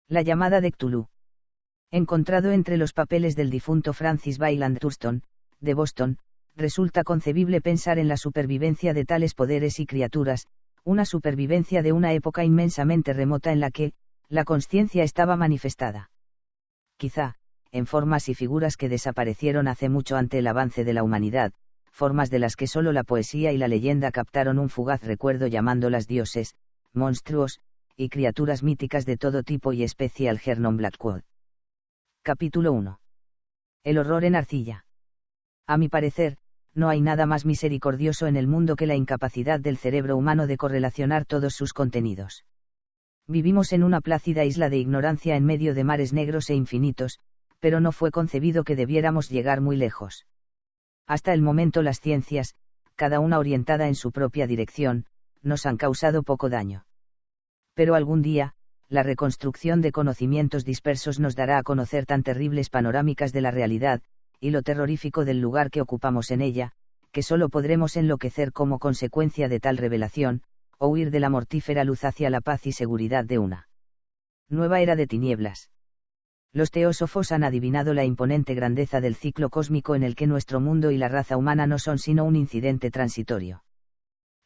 La llamada de Cthulhu. Encontrado entre los papeles del difunto Francis Bayland Thurston, de Boston, resulta concebible pensar en la supervivencia de tales poderes y criaturas, una supervivencia de una época inmensamente remota en la que, la consciencia estaba manifestada. Quizá, en formas y figuras que desaparecieron hace mucho ante el avance de la humanidad, formas de las que solo la poesía y la leyenda captaron un fugaz recuerdo llamándolas dioses, monstruos, y criaturas míticas de todo tipo y especie. Algernon Blackwood. Capítulo 1. El horror en arcilla. A mi parecer, no hay nada más misericordioso en el mundo que la incapacidad del cerebro humano de correlacionar todos sus contenidos. Vivimos en una plácida isla de ignorancia en medio de mares negros e infinitos, pero no fue concebido que debiéramos llegar muy lejos. Hasta el momento las ciencias, cada una orientada en su propia dirección, nos han causado poco daño. Pero algún día, la reconstrucción de conocimientos dispersos nos dará a conocer tan terribles panorámicas de la realidad, y lo terrorífico del lugar que ocupamos en ella, que solo podremos enloquecer como consecuencia de tal revelación, o huir de la mortífera luz hacia la paz y seguridad de una nueva era de tinieblas. Los teósofos han adivinado la imponente grandeza del ciclo cósmico en el que nuestro mundo y la raza humana no son sino un incidente transitorio.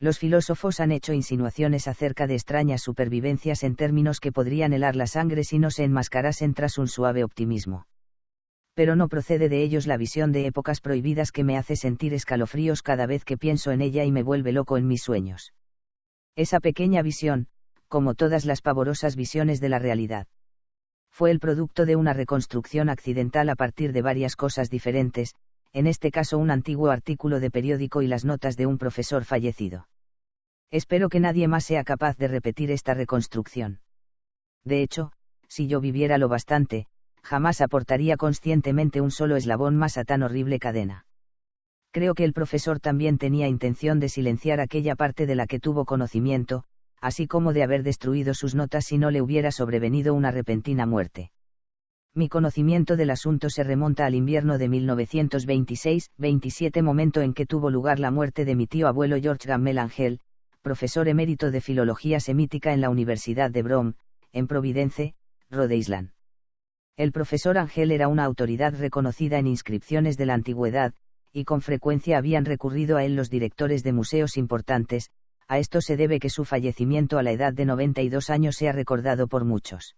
Los filósofos han hecho insinuaciones acerca de extrañas supervivencias en términos que podrían helar la sangre si no se enmascarasen tras un suave optimismo. Pero no procede de ellos la visión de épocas prohibidas que me hace sentir escalofríos cada vez que pienso en ella y me vuelve loco en mis sueños. Esa pequeña visión, como todas las pavorosas visiones de la realidad, fue el producto de una reconstrucción accidental a partir de varias cosas diferentes, en este caso un antiguo artículo de periódico y las notas de un profesor fallecido. Espero que nadie más sea capaz de repetir esta reconstrucción. De hecho, si yo viviera lo bastante, jamás aportaría conscientemente un solo eslabón más a tan horrible cadena. Creo que el profesor también tenía intención de silenciar aquella parte de la que tuvo conocimiento, así como de haber destruido sus notas si no le hubiera sobrevenido una repentina muerte. Mi conocimiento del asunto se remonta al invierno de 1926-27, momento en que tuvo lugar la muerte de mi tío abuelo George Gammel Angel, profesor emérito de filología semítica en la Universidad de Brom, en Providence, Rhode Island. El profesor Angel era una autoridad reconocida en inscripciones de la antigüedad, y con frecuencia habían recurrido a él los directores de museos importantes. A esto se debe que su fallecimiento a la edad de 92 años sea recordado por muchos.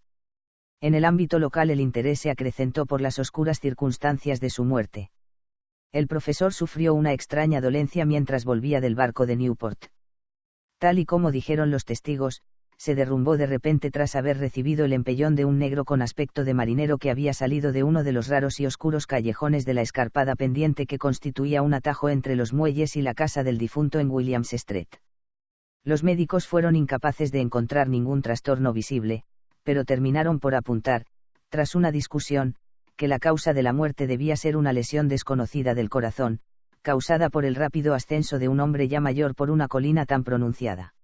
En el ámbito local el interés se acrecentó por las oscuras circunstancias de su muerte. El profesor sufrió una extraña dolencia mientras volvía del barco de Newport. Tal y como dijeron los testigos, se derrumbó de repente tras haber recibido el empellón de un negro con aspecto de marinero que había salido de uno de los raros y oscuros callejones de la escarpada pendiente que constituía un atajo entre los muelles y la casa del difunto en Williams Street. Los médicos fueron incapaces de encontrar ningún trastorno visible, pero terminaron por apuntar, tras una discusión, que la causa de la muerte debía ser una lesión desconocida del corazón, causada por el rápido ascenso de un hombre ya mayor por una colina tan pronunciada.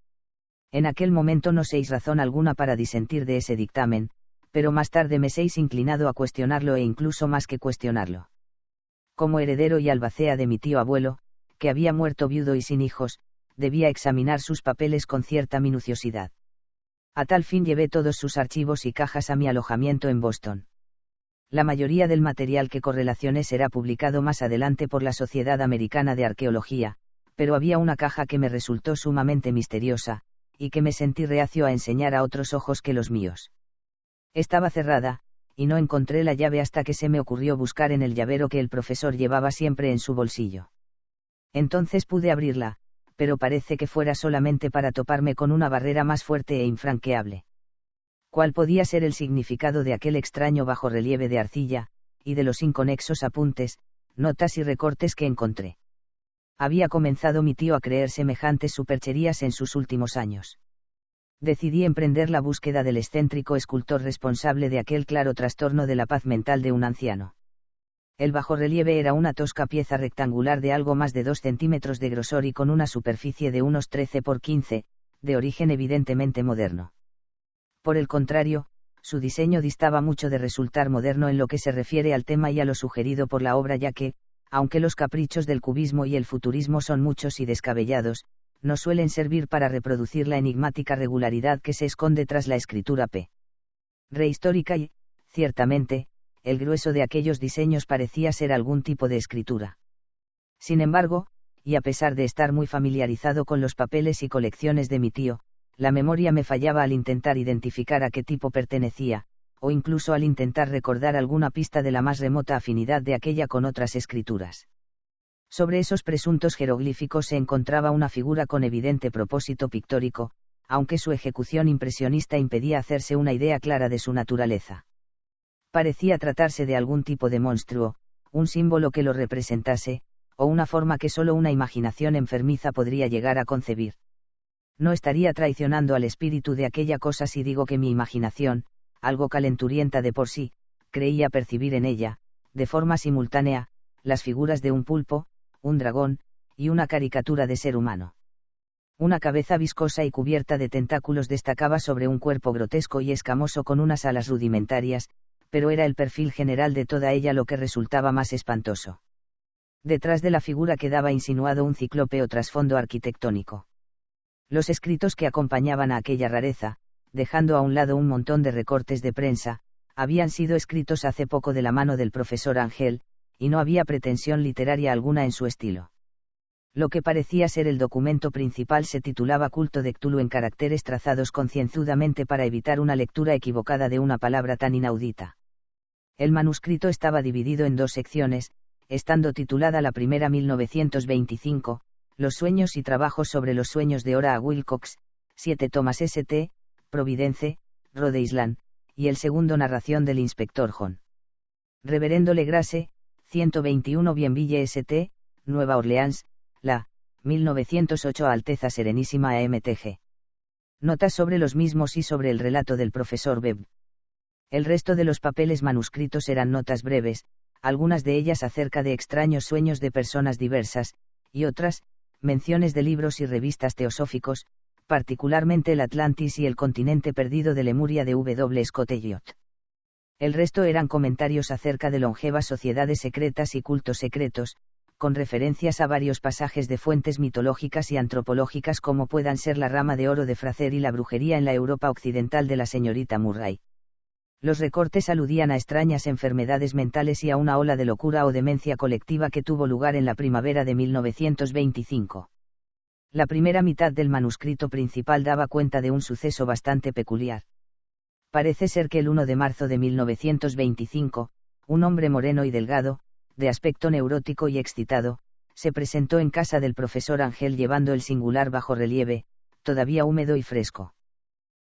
En aquel momento no seis razón alguna para disentir de ese dictamen, pero más tarde me seis inclinado a cuestionarlo e incluso más que cuestionarlo. Como heredero y albacea de mi tío abuelo, que había muerto viudo y sin hijos, debía examinar sus papeles con cierta minuciosidad. A tal fin llevé todos sus archivos y cajas a mi alojamiento en Boston. La mayoría del material que correlacioné será publicado más adelante por la Sociedad Americana de Arqueología, pero había una caja que me resultó sumamente misteriosa, y que me sentí reacio a enseñar a otros ojos que los míos. Estaba cerrada, y no encontré la llave hasta que se me ocurrió buscar en el llavero que el profesor llevaba siempre en su bolsillo. Entonces pude abrirla, pero parece que fuera solamente para toparme con una barrera más fuerte e infranqueable. ¿Cuál podía ser el significado de aquel extraño bajorrelieve de arcilla, y de los inconexos apuntes, notas y recortes que encontré? Había comenzado mi tío a creer semejantes supercherías en sus últimos años. Decidí emprender la búsqueda del excéntrico escultor responsable de aquel claro trastorno de la paz mental de un anciano. El bajorrelieve era una tosca pieza rectangular de algo más de 2 centímetros de grosor y con una superficie de unos 13 por 15, de origen evidentemente moderno. Por el contrario, su diseño distaba mucho de resultar moderno en lo que se refiere al tema y a lo sugerido por la obra, ya que, aunque los caprichos del cubismo y el futurismo son muchos y descabellados, no suelen servir para reproducir la enigmática regularidad que se esconde tras la escritura P. rehistórica y, ciertamente, el grueso de aquellos diseños parecía ser algún tipo de escritura. Sin embargo, y a pesar de estar muy familiarizado con los papeles y colecciones de mi tío, la memoria me fallaba al intentar identificar a qué tipo pertenecía, o incluso al intentar recordar alguna pista de la más remota afinidad de aquella con otras escrituras. Sobre esos presuntos jeroglíficos se encontraba una figura con evidente propósito pictórico, aunque su ejecución impresionista impedía hacerse una idea clara de su naturaleza. Parecía tratarse de algún tipo de monstruo, un símbolo que lo representase, o una forma que solo una imaginación enfermiza podría llegar a concebir. No estaría traicionando al espíritu de aquella cosa si digo que mi imaginación, algo calenturienta de por sí, creía percibir en ella, de forma simultánea, las figuras de un pulpo, un dragón, y una caricatura de ser humano. Una cabeza viscosa y cubierta de tentáculos destacaba sobre un cuerpo grotesco y escamoso con unas alas rudimentarias, pero era el perfil general de toda ella lo que resultaba más espantoso. Detrás de la figura quedaba insinuado un ciclópeo trasfondo arquitectónico. Los escritos que acompañaban a aquella rareza, dejando a un lado un montón de recortes de prensa, habían sido escritos hace poco de la mano del profesor Ángel, y no había pretensión literaria alguna en su estilo. Lo que parecía ser el documento principal se titulaba Culto de Cthulhu en caracteres trazados concienzudamente para evitar una lectura equivocada de una palabra tan inaudita. El manuscrito estaba dividido en dos secciones, estando titulada la primera 1925, Los sueños y trabajos sobre los sueños de Ora Wilcox, 7 tomas St. Providence, Rhode Island, y el segundo Narración del inspector John. Reverendo Legrasse, 121 Bienville St., Nueva Orleans, la, 1908 Alteza Serenísima AMTG. Notas sobre los mismos y sobre el relato del profesor Webb. El resto de los papeles manuscritos eran notas breves, algunas de ellas acerca de extraños sueños de personas diversas, y otras, menciones de libros y revistas teosóficos, particularmente el Atlantis y el continente perdido de Lemuria de W. Scott Elliot. El resto eran comentarios acerca de longevas sociedades secretas y cultos secretos, con referencias a varios pasajes de fuentes mitológicas y antropológicas como puedan ser la rama de oro de Fraser y la brujería en la Europa occidental de la señorita Murray. Los recortes aludían a extrañas enfermedades mentales y a una ola de locura o demencia colectiva que tuvo lugar en la primavera de 1925. La primera mitad del manuscrito principal daba cuenta de un suceso bastante peculiar. Parece ser que el 1 de marzo de 1925, un hombre moreno y delgado, de aspecto neurótico y excitado, se presentó en casa del profesor Ángel llevando el singular bajorrelieve, todavía húmedo y fresco.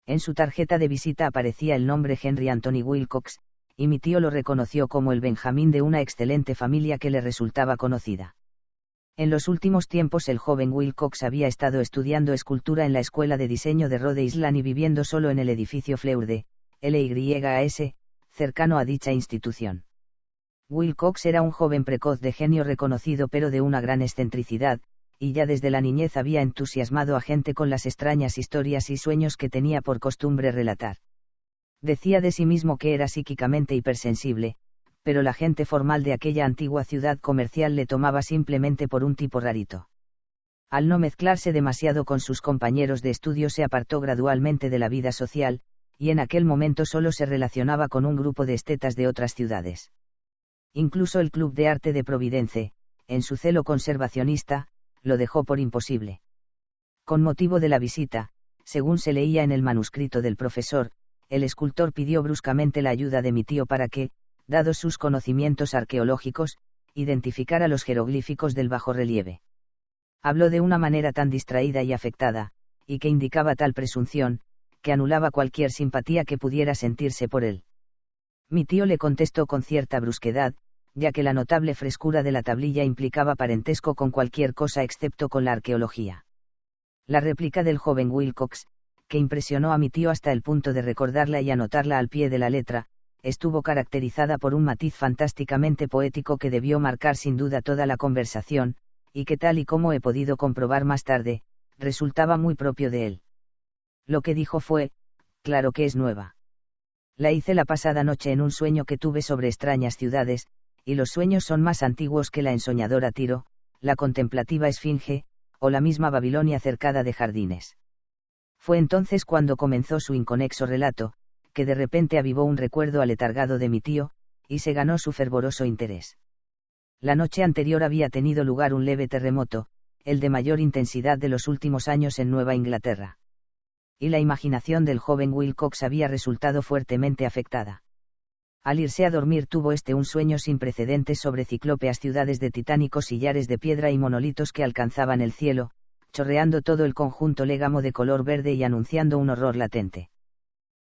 En su tarjeta de visita aparecía el nombre Henry Anthony Wilcox, y mi tío lo reconoció como el Benjamín de una excelente familia que le resultaba conocida. En los últimos tiempos el joven Wilcox había estado estudiando escultura en la Escuela de Diseño de Rhode Island y viviendo solo en el edificio Fleur de Lys, cercano a dicha institución. Wilcox era un joven precoz de genio reconocido pero de una gran excentricidad, y ya desde la niñez había entusiasmado a gente con las extrañas historias y sueños que tenía por costumbre relatar. Decía de sí mismo que era psíquicamente hipersensible, pero la gente formal de aquella antigua ciudad comercial le tomaba simplemente por un tipo rarito. Al no mezclarse demasiado con sus compañeros de estudio se apartó gradualmente de la vida social, y en aquel momento solo se relacionaba con un grupo de estetas de otras ciudades. Incluso el Club de Arte de Providence, en su celo conservacionista, lo dejó por imposible. Con motivo de la visita, según se leía en el manuscrito del profesor, el escultor pidió bruscamente la ayuda de mi tío para que, dados sus conocimientos arqueológicos, identificara los jeroglíficos del bajorrelieve. Habló de una manera tan distraída y afectada, y que indicaba tal presunción, que anulaba cualquier simpatía que pudiera sentirse por él. Mi tío le contestó con cierta brusquedad, ya que la notable frescura de la tablilla implicaba parentesco con cualquier cosa excepto con la arqueología. La réplica del joven Wilcox, que impresionó a mi tío hasta el punto de recordarla y anotarla al pie de la letra, estuvo caracterizada por un matiz fantásticamente poético que debió marcar sin duda toda la conversación, y que tal y como he podido comprobar más tarde, resultaba muy propio de él. Lo que dijo fue, claro que es nueva. La hice la pasada noche en un sueño que tuve sobre extrañas ciudades, y los sueños son más antiguos que la ensoñadora Tiro, la contemplativa Esfinge, o la misma Babilonia cercada de jardines. Fue entonces cuando comenzó su inconexo relato, que de repente avivó un recuerdo aletargado de mi tío, y se ganó su fervoroso interés. La noche anterior había tenido lugar un leve terremoto, el de mayor intensidad de los últimos años en Nueva Inglaterra. Y la imaginación del joven Wilcox había resultado fuertemente afectada. Al irse a dormir tuvo un sueño sin precedentes sobre ciclópeas ciudades de titánicos sillares de piedra y monolitos que alcanzaban el cielo, chorreando todo el conjunto légamo de color verde y anunciando un horror latente.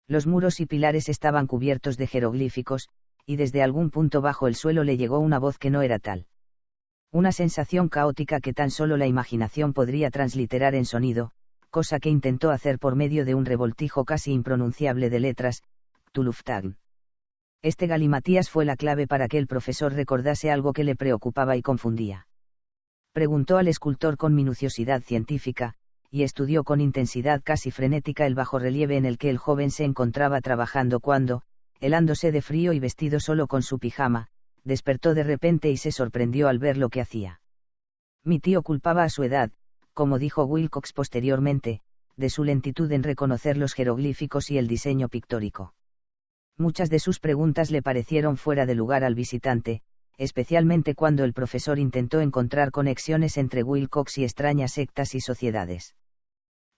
Los muros y pilares estaban cubiertos de jeroglíficos, y desde algún punto bajo el suelo le llegó una voz que no era tal. Una sensación caótica que tan solo la imaginación podría transliterar en sonido, cosa que intentó hacer por medio de un revoltijo casi impronunciable de letras, Tuluftagn. Galimatías fue la clave para que el profesor recordase algo que le preocupaba y confundía. Preguntó al escultor con minuciosidad científica, y estudió con intensidad casi frenética el bajorrelieve en el que el joven se encontraba trabajando cuando, helándose de frío y vestido solo con su pijama, despertó de repente y se sorprendió al ver lo que hacía. Mi tío culpaba a su edad, como dijo Wilcox posteriormente, de su lentitud en reconocer los jeroglíficos y el diseño pictórico. Muchas de sus preguntas le parecieron fuera de lugar al visitante, especialmente cuando el profesor intentó encontrar conexiones entre Wilcox y extrañas sectas y sociedades.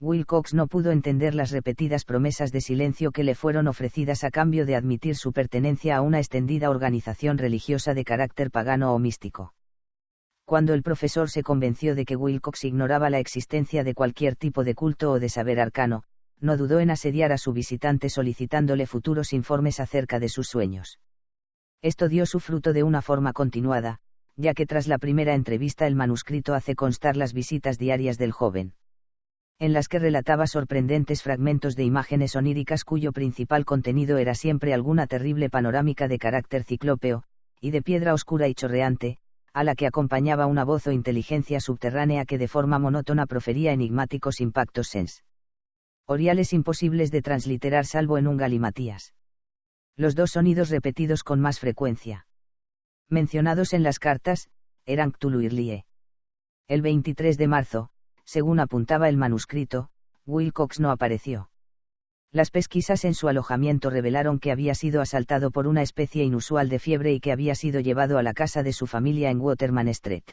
Wilcox no pudo entender las repetidas promesas de silencio que le fueron ofrecidas a cambio de admitir su pertenencia a una extendida organización religiosa de carácter pagano o místico. Cuando el profesor se convenció de que Wilcox ignoraba la existencia de cualquier tipo de culto o de saber arcano, no dudó en asediar a su visitante solicitándole futuros informes acerca de sus sueños. Esto dio su fruto de una forma continuada, ya que tras la primera entrevista el manuscrito hace constar las visitas diarias del joven, en las que relataba sorprendentes fragmentos de imágenes oníricas cuyo principal contenido era siempre alguna terrible panorámica de carácter ciclópeo, y de piedra oscura y chorreante, a la que acompañaba una voz o inteligencia subterránea que de forma monótona profería enigmáticos impactos sensoriales imposibles de transliterar salvo en un galimatías. Los dos sonidos repetidos con más frecuencia mencionados en las cartas, eran Cthulhu y R'lyeh. El 23 de marzo, según apuntaba el manuscrito, Wilcox no apareció. Las pesquisas en su alojamiento revelaron que había sido asaltado por una especie inusual de fiebre y que había sido llevado a la casa de su familia en Waterman Street.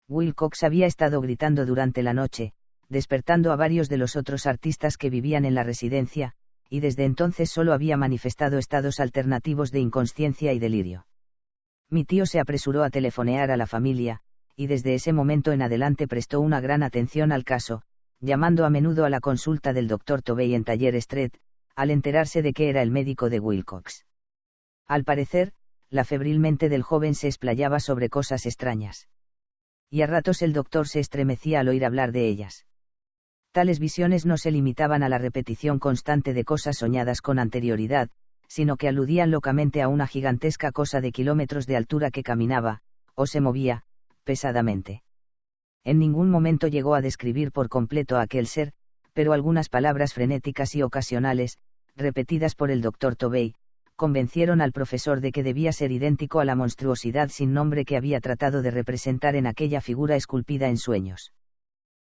Wilcox había estado gritando durante la noche, despertando a varios de los otros artistas que vivían en la residencia, y desde entonces solo había manifestado estados alternativos de inconsciencia y delirio. Mi tío se apresuró a telefonear a la familia, y desde ese momento en adelante prestó una gran atención al caso, llamando a menudo a la consulta del Dr. Tobey en Taller Street, al enterarse de que era el médico de Wilcox. Al parecer, la febril mente del joven se explayaba sobre cosas extrañas. Y a ratos el doctor se estremecía al oír hablar de ellas. Tales visiones no se limitaban a la repetición constante de cosas soñadas con anterioridad, sino que aludían locamente a una gigantesca cosa de kilómetros de altura que caminaba, o se movía, pesadamente. En ningún momento llegó a describir por completo a aquel ser, pero algunas palabras frenéticas y ocasionales, repetidas por el Dr. Tobey, convencieron al profesor de que debía ser idéntico a la monstruosidad sin nombre que había tratado de representar en aquella figura esculpida en sueños.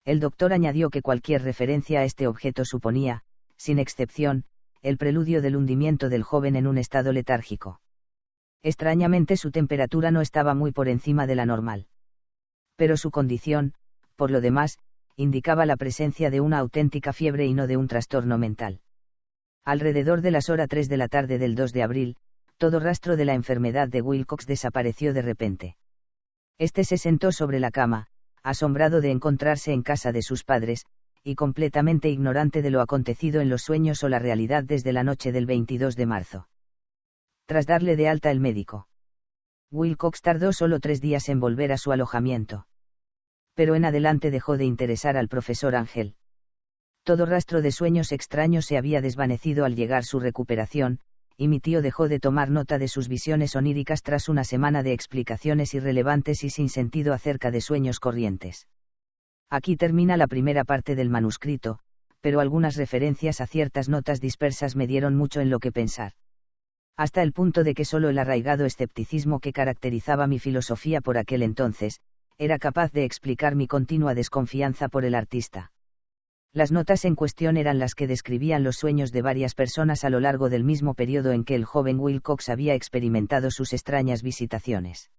El doctor añadió que cualquier referencia a este objeto suponía, sin excepción, el preludio del hundimiento del joven en un estado letárgico. Extrañamente su temperatura no estaba muy por encima de la normal. Pero su condición, por lo demás, indicaba la presencia de una auténtica fiebre y no de un trastorno mental. Alrededor de las horas 3 de la tarde del 2 de abril, todo rastro de la enfermedad de Wilcox desapareció de repente. Se sentó sobre la cama, asombrado de encontrarse en casa de sus padres, y completamente ignorante de lo acontecido en los sueños o la realidad desde la noche del 22 de marzo. Tras darle de alta el médico, Wilcox tardó solo 3 días en volver a su alojamiento. Pero en adelante dejó de interesar al profesor Ángel. Todo rastro de sueños extraños se había desvanecido al llegar su recuperación, y mi tío dejó de tomar nota de sus visiones oníricas tras una semana de explicaciones irrelevantes y sin sentido acerca de sueños corrientes. Aquí termina la primera parte del manuscrito, pero algunas referencias a ciertas notas dispersas me dieron mucho en lo que pensar. Hasta el punto de que solo el arraigado escepticismo que caracterizaba mi filosofía por aquel entonces, era capaz de explicar mi continua desconfianza por el artista. Las notas en cuestión eran las que describían los sueños de varias personas a lo largo del mismo periodo en que el joven Wilcox había experimentado sus extrañas visitaciones.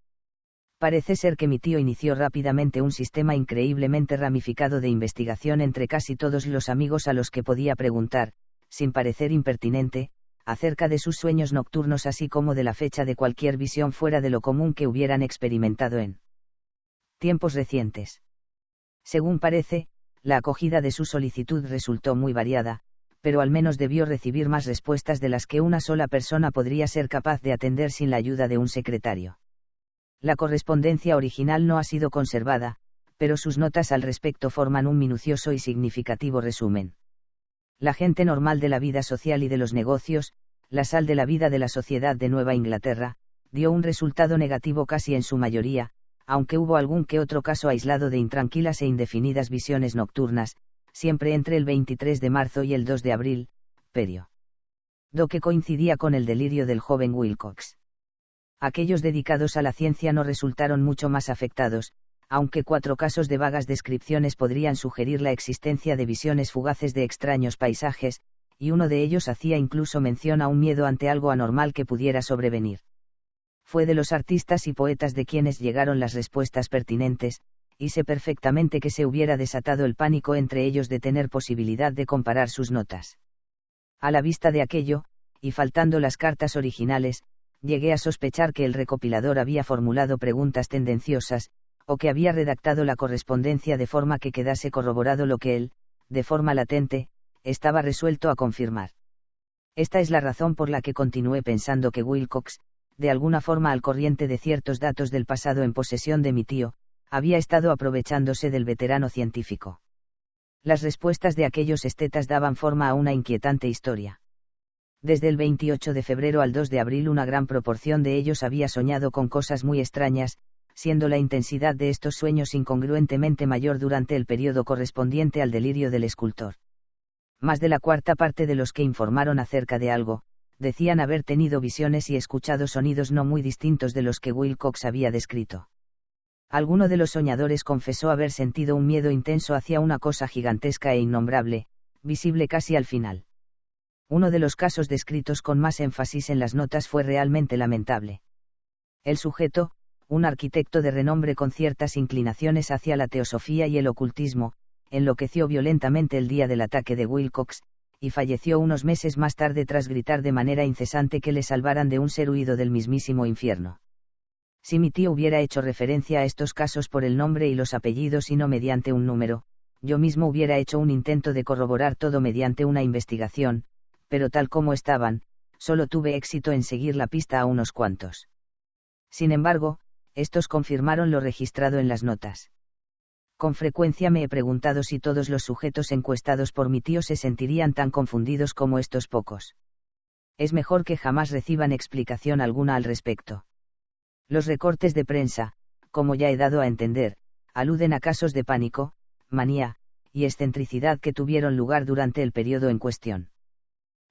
Parece ser que mi tío inició rápidamente un sistema increíblemente ramificado de investigación entre casi todos los amigos a los que podía preguntar, sin parecer impertinente, acerca de sus sueños nocturnos así como de la fecha de cualquier visión fuera de lo común que hubieran experimentado en tiempos recientes. Según parece, la acogida de su solicitud resultó muy variada, pero al menos debió recibir más respuestas de las que una sola persona podría ser capaz de atender sin la ayuda de un secretario. La correspondencia original no ha sido conservada, pero sus notas al respecto forman un minucioso y significativo resumen. La gente normal de la vida social y de los negocios, la sal de la vida de la sociedad de Nueva Inglaterra, dio un resultado negativo casi en su mayoría, aunque hubo algún que otro caso aislado de intranquilas e indefinidas visiones nocturnas, siempre entre el 23 de marzo y el 2 de abril, perio. Do que coincidía con el delirio del joven Wilcox. Aquellos dedicados a la ciencia no resultaron mucho más afectados, aunque 4 casos de vagas descripciones podrían sugerir la existencia de visiones fugaces de extraños paisajes, y uno de ellos hacía incluso mención a un miedo ante algo anormal que pudiera sobrevenir. Fue de los artistas y poetas de quienes llegaron las respuestas pertinentes, y sé perfectamente que se hubiera desatado el pánico entre ellos de tener posibilidad de comparar sus notas. A la vista de aquello, y faltando las cartas originales, llegué a sospechar que el recopilador había formulado preguntas tendenciosas, o que había redactado la correspondencia de forma que quedase corroborado lo que él, de forma latente, estaba resuelto a confirmar. Esta es la razón por la que continué pensando que Wilcox, de alguna forma al corriente de ciertos datos del pasado en posesión de mi tío, había estado aprovechándose del veterano científico. Las respuestas de aquellos estetas daban forma a una inquietante historia. Desde el 28 de febrero al 2 de abril una gran proporción de ellos había soñado con cosas muy extrañas, siendo la intensidad de estos sueños incongruentemente mayor durante el periodo correspondiente al delirio del escultor. Más de la cuarta parte de los que informaron acerca de algo, decían haber tenido visiones y escuchado sonidos no muy distintos de los que Wilcox había descrito. Alguno de los soñadores confesó haber sentido un miedo intenso hacia una cosa gigantesca e innombrable, visible casi al final. Uno de los casos descritos con más énfasis en las notas fue realmente lamentable. El sujeto, un arquitecto de renombre con ciertas inclinaciones hacia la teosofía y el ocultismo, enloqueció violentamente el día del ataque de Wilcox, y falleció unos meses más tarde tras gritar de manera incesante que le salvaran de un ser huido del mismísimo infierno. Si mi tío hubiera hecho referencia a estos casos por el nombre y los apellidos y no mediante un número, yo mismo hubiera hecho un intento de corroborar todo mediante una investigación, pero tal como estaban, solo tuve éxito en seguir la pista a unos cuantos. Sin embargo, estos confirmaron lo registrado en las notas. Con frecuencia me he preguntado si todos los sujetos encuestados por mi tío se sentirían tan confundidos como estos pocos. Es mejor que jamás reciban explicación alguna al respecto. Los recortes de prensa, como ya he dado a entender, aluden a casos de pánico, manía, y excentricidad que tuvieron lugar durante el periodo en cuestión.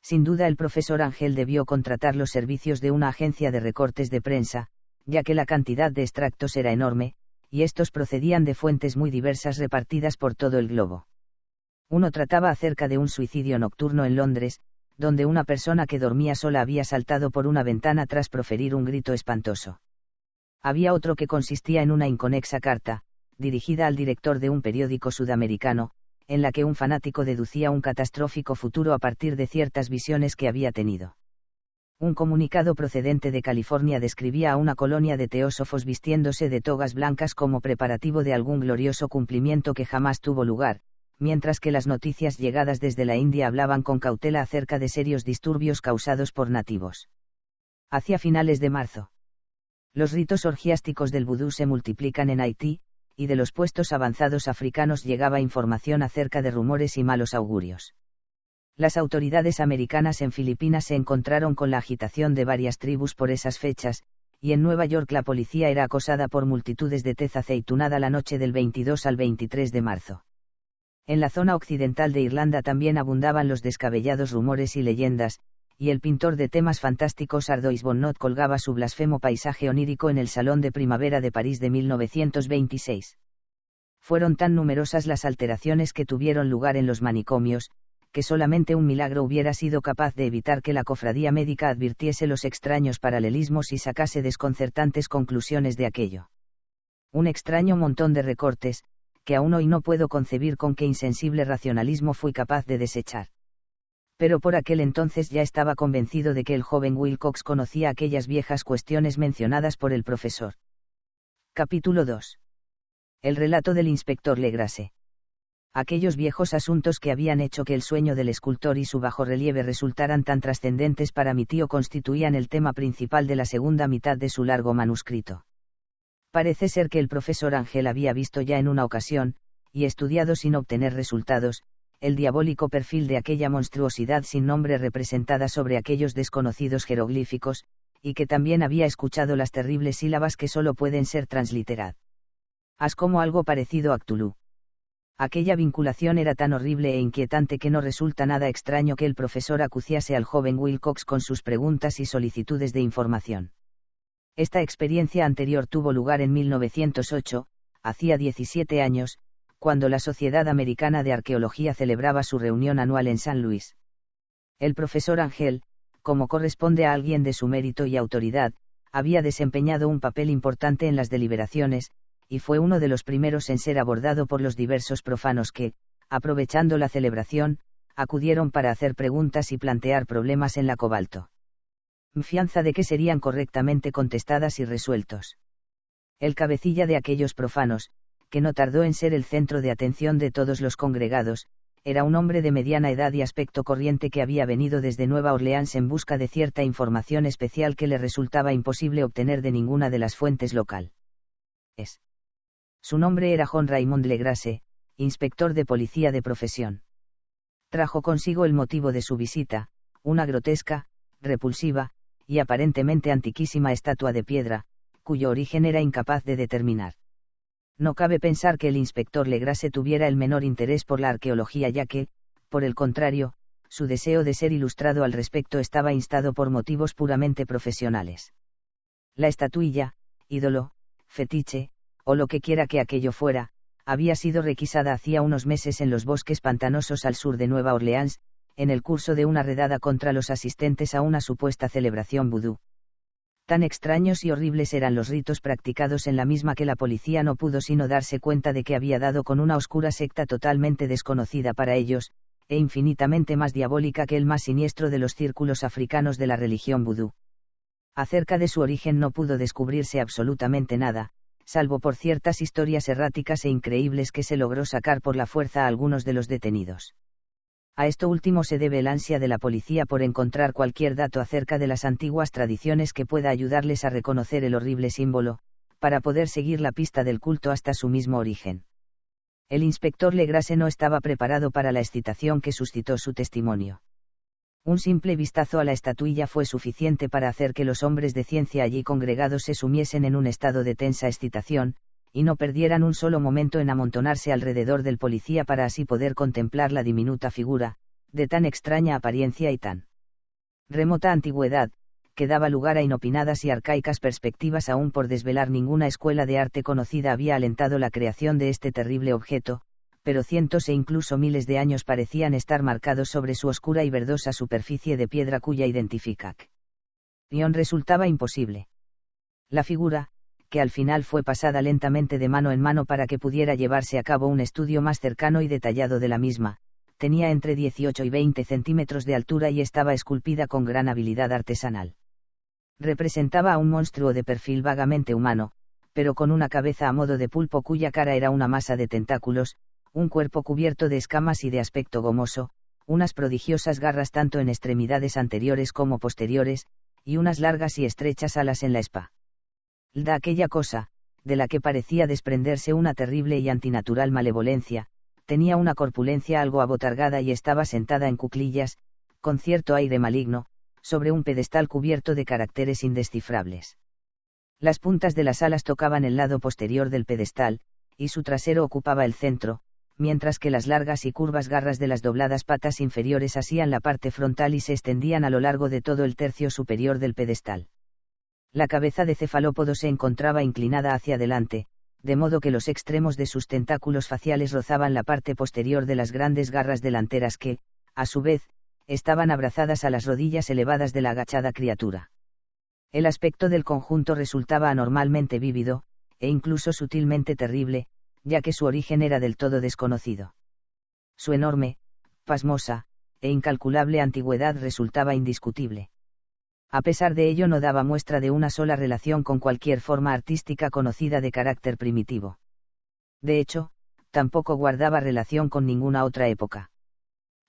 Sin duda el profesor Ángel debió contratar los servicios de una agencia de recortes de prensa, ya que la cantidad de extractos era enorme, y estos procedían de fuentes muy diversas repartidas por todo el globo. Uno trataba acerca de un suicidio nocturno en Londres, donde una persona que dormía sola había saltado por una ventana tras proferir un grito espantoso. Había otro que consistía en una inconexa carta, dirigida al director de un periódico sudamericano, en la que un fanático deducía un catastrófico futuro a partir de ciertas visiones que había tenido. Un comunicado procedente de California describía a una colonia de teósofos vistiéndose de togas blancas como preparativo de algún glorioso cumplimiento que jamás tuvo lugar, mientras que las noticias llegadas desde la India hablaban con cautela acerca de serios disturbios causados por nativos. Hacia finales de marzo. Los ritos orgiásticos del vudú se multiplican en Haití, y de los puestos avanzados africanos llegaba información acerca de rumores y malos augurios. Las autoridades americanas en Filipinas se encontraron con la agitación de varias tribus por esas fechas, y en Nueva York la policía era acosada por multitudes de tez aceitunada la noche del 22 al 23 de marzo. En la zona occidental de Irlanda también abundaban los descabellados rumores y leyendas, y el pintor de temas fantásticos Ardois Bonnot colgaba su blasfemo paisaje onírico en el Salón de Primavera de París de 1926. Fueron tan numerosas las alteraciones que tuvieron lugar en los manicomios, que solamente un milagro hubiera sido capaz de evitar que la cofradía médica advirtiese los extraños paralelismos y sacase desconcertantes conclusiones de aquello. Un extraño montón de recortes, que aún hoy no puedo concebir con qué insensible racionalismo fui capaz de desechar. Pero por aquel entonces ya estaba convencido de que el joven Wilcox conocía aquellas viejas cuestiones mencionadas por el profesor. Capítulo 2. El relato del inspector Legrase. Aquellos viejos asuntos que habían hecho que el sueño del escultor y su bajorrelieve resultaran tan trascendentes para mi tío constituían el tema principal de la segunda mitad de su largo manuscrito. Parece ser que el profesor Ángel había visto ya en una ocasión, y estudiado sin obtener resultados, el diabólico perfil de aquella monstruosidad sin nombre representada sobre aquellos desconocidos jeroglíficos, y que también había escuchado las terribles sílabas que solo pueden ser transliterad. Como algo parecido a Cthulhu. Aquella vinculación era tan horrible e inquietante que no resulta nada extraño que el profesor acuciase al joven Wilcox con sus preguntas y solicitudes de información. Esta experiencia anterior tuvo lugar en 1908, hacía 17 años, cuando la Sociedad Americana de Arqueología celebraba su reunión anual en San Luis. El profesor Ángel, como corresponde a alguien de su mérito y autoridad, había desempeñado un papel importante en las deliberaciones, y fue uno de los primeros en ser abordado por los diversos profanos que, aprovechando la celebración, acudieron para hacer preguntas y plantear problemas en la Cobalto. Fianza de que serían correctamente contestadas y resueltos. El cabecilla de aquellos profanos, que no tardó en ser el centro de atención de todos los congregados, era un hombre de mediana edad y aspecto corriente que había venido desde Nueva Orleans en busca de cierta información especial que le resultaba imposible obtener de ninguna de las fuentes local. Su nombre era John Raymond Legrase, inspector de policía de profesión. Trajo consigo el motivo de su visita, una grotesca, repulsiva, y aparentemente antiquísima estatua de piedra, cuyo origen era incapaz de determinar. No cabe pensar que el inspector Legrase tuviera el menor interés por la arqueología, ya que, por el contrario, su deseo de ser ilustrado al respecto estaba instado por motivos puramente profesionales. La estatuilla, ídolo, fetiche, o lo que quiera que aquello fuera, había sido requisada hacía unos meses en los bosques pantanosos al sur de Nueva Orleans, en el curso de una redada contra los asistentes a una supuesta celebración vudú. Tan extraños y horribles eran los ritos practicados en la misma que la policía no pudo sino darse cuenta de que había dado con una oscura secta totalmente desconocida para ellos, e infinitamente más diabólica que el más siniestro de los círculos africanos de la religión vudú. Acerca de su origen no pudo descubrirse absolutamente nada, salvo por ciertas historias erráticas e increíbles que se logró sacar por la fuerza a algunos de los detenidos. A esto último se debe el ansia de la policía por encontrar cualquier dato acerca de las antiguas tradiciones que pueda ayudarles a reconocer el horrible símbolo, para poder seguir la pista del culto hasta su mismo origen. El inspector Legrase no estaba preparado para la excitación que suscitó su testimonio. Un simple vistazo a la estatuilla fue suficiente para hacer que los hombres de ciencia allí congregados se sumiesen en un estado de tensa excitación, y no perdieran un solo momento en amontonarse alrededor del policía para así poder contemplar la diminuta figura, de tan extraña apariencia y tan remota antigüedad, que daba lugar a inopinadas y arcaicas perspectivas. Aún por desvelar, ninguna escuela de arte conocida había alentado la creación de este terrible objeto, pero cientos e incluso miles de años parecían estar marcados sobre su oscura y verdosa superficie de piedra cuya identificación resultaba imposible. La figura, que al final fue pasada lentamente de mano en mano para que pudiera llevarse a cabo un estudio más cercano y detallado de la misma, tenía entre 18 y 20 centímetros de altura y estaba esculpida con gran habilidad artesanal. Representaba a un monstruo de perfil vagamente humano, pero con una cabeza a modo de pulpo cuya cara era una masa de tentáculos, un cuerpo cubierto de escamas y de aspecto gomoso, unas prodigiosas garras tanto en extremidades anteriores como posteriores, y unas largas y estrechas alas en la espalda. Aquella cosa, de la que parecía desprenderse una terrible y antinatural malevolencia, tenía una corpulencia algo abotargada y estaba sentada en cuclillas, con cierto aire maligno, sobre un pedestal cubierto de caracteres indescifrables. Las puntas de las alas tocaban el lado posterior del pedestal, y su trasero ocupaba el centro, mientras que las largas y curvas garras de las dobladas patas inferiores asían la parte frontal y se extendían a lo largo de todo el tercio superior del pedestal. La cabeza de cefalópodo se encontraba inclinada hacia adelante, de modo que los extremos de sus tentáculos faciales rozaban la parte posterior de las grandes garras delanteras que, a su vez, estaban abrazadas a las rodillas elevadas de la agachada criatura. El aspecto del conjunto resultaba anormalmente vívido, e incluso sutilmente terrible, ya que su origen era del todo desconocido. Su enorme, pasmosa, e incalculable antigüedad resultaba indiscutible. A pesar de ello no daba muestra de una sola relación con cualquier forma artística conocida de carácter primitivo. De hecho, tampoco guardaba relación con ninguna otra época.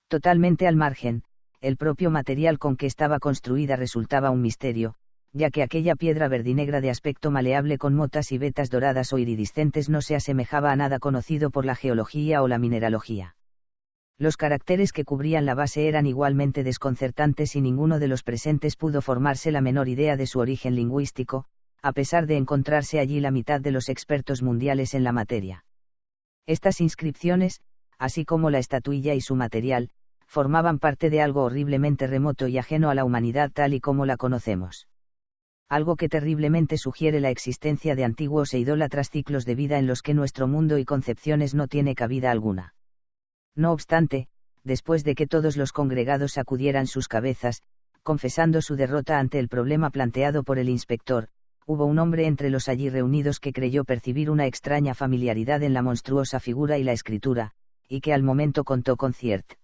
Totalmente al margen, el propio material con que estaba construida resultaba un misterio, ya que aquella piedra verdinegra de aspecto maleable con motas y vetas doradas o iridiscentes no se asemejaba a nada conocido por la geología o la mineralogía. Los caracteres que cubrían la base eran igualmente desconcertantes y ninguno de los presentes pudo formarse la menor idea de su origen lingüístico, a pesar de encontrarse allí la mitad de los expertos mundiales en la materia. Estas inscripciones, así como la estatuilla y su material, formaban parte de algo horriblemente remoto y ajeno a la humanidad tal y como la conocemos. Algo que terriblemente sugiere la existencia de antiguos e idólatras ciclos de vida en los que nuestro mundo y concepciones no tiene cabida alguna. No obstante, después de que todos los congregados sacudieran sus cabezas, confesando su derrota ante el problema planteado por el inspector, hubo un hombre entre los allí reunidos que creyó percibir una extraña familiaridad en la monstruosa figura y la escritura, y que al momento contó con cierta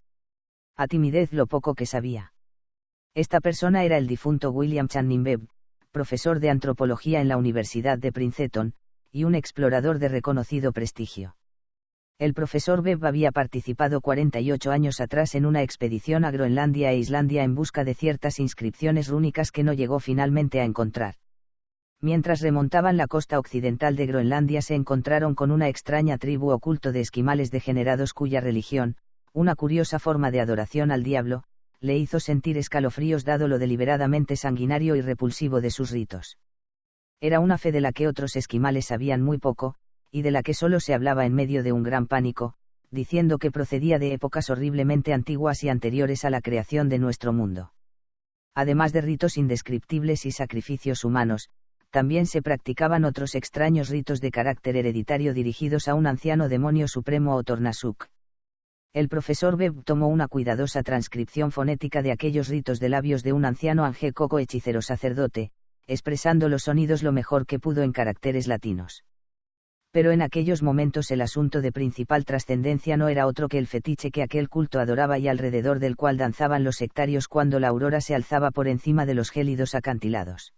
timidez lo poco que sabía. Esta persona era el difunto William Channing Webb, profesor de antropología en la Universidad de Princeton, y un explorador de reconocido prestigio. El profesor Webb había participado 48 años atrás en una expedición a Groenlandia e Islandia en busca de ciertas inscripciones rúnicas que no llegó finalmente a encontrar. Mientras remontaban la costa occidental de Groenlandia se encontraron con una extraña tribu o culto de esquimales degenerados cuya religión, una curiosa forma de adoración al diablo, le hizo sentir escalofríos dado lo deliberadamente sanguinario y repulsivo de sus ritos. Era una fe de la que otros esquimales sabían muy poco, y de la que solo se hablaba en medio de un gran pánico, diciendo que procedía de épocas horriblemente antiguas y anteriores a la creación de nuestro mundo. Además de ritos indescriptibles y sacrificios humanos, también se practicaban otros extraños ritos de carácter hereditario dirigidos a un anciano demonio supremo o Tornasuk. El profesor Webb tomó una cuidadosa transcripción fonética de aquellos ritos de labios de un anciano angécoco hechicero sacerdote, expresando los sonidos lo mejor que pudo en caracteres latinos. Pero en aquellos momentos el asunto de principal trascendencia no era otro que el fetiche que aquel culto adoraba y alrededor del cual danzaban los sectarios cuando la aurora se alzaba por encima de los gélidos acantilados.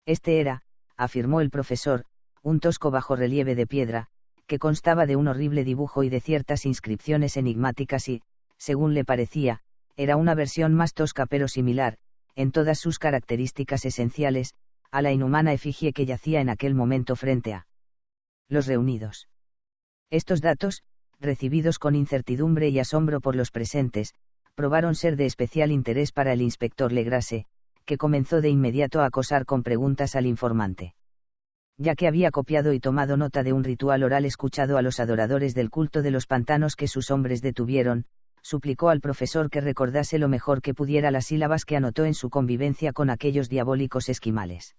Este era, afirmó el profesor, un tosco bajorrelieve de piedra, que constaba de un horrible dibujo y de ciertas inscripciones enigmáticas y, según le parecía, era una versión más tosca pero similar, en todas sus características esenciales, a la inhumana efigie que yacía en aquel momento frente a los reunidos. Estos datos, recibidos con incertidumbre y asombro por los presentes, probaron ser de especial interés para el inspector Legrasse, que comenzó de inmediato a acosar con preguntas al informante. Ya que había copiado y tomado nota de un ritual oral escuchado a los adoradores del culto de los pantanos que sus hombres detuvieron, suplicó al profesor que recordase lo mejor que pudiera las sílabas que anotó en su convivencia con aquellos diabólicos esquimales.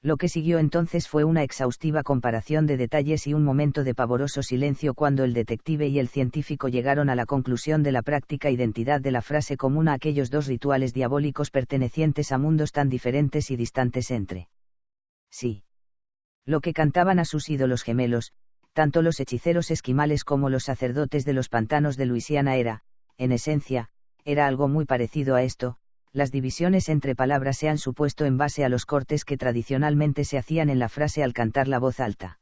Lo que siguió entonces fue una exhaustiva comparación de detalles y un momento de pavoroso silencio cuando el detective y el científico llegaron a la conclusión de la práctica identidad de la frase común a aquellos dos rituales diabólicos pertenecientes a mundos tan diferentes y distantes entre sí. Lo que cantaban a sus ídolos gemelos, tanto los hechiceros esquimales como los sacerdotes de los pantanos de Luisiana en esencia, era algo muy parecido a esto. Las divisiones entre palabras se han supuesto en base a los cortes que tradicionalmente se hacían en la frase al cantar la voz alta.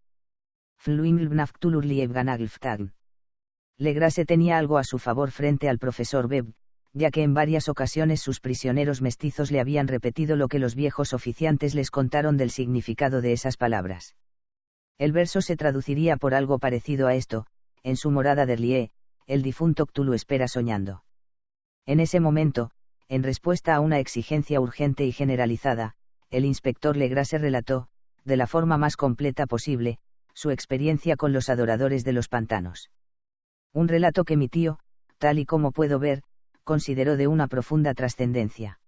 Legrasse tenía algo a su favor frente al profesor Webb, ya que en varias ocasiones sus prisioneros mestizos le habían repetido lo que los viejos oficiantes les contaron del significado de esas palabras. El verso se traduciría por algo parecido a esto: en su morada de Lie, el difunto Cthulhu espera soñando. En ese momento, en respuesta a una exigencia urgente y generalizada, el inspector Legrasse relató, de la forma más completa posible, su experiencia con los adoradores de los pantanos. Un relato que mi tío, tal y como puedo ver, consideró de una profunda trascendencia.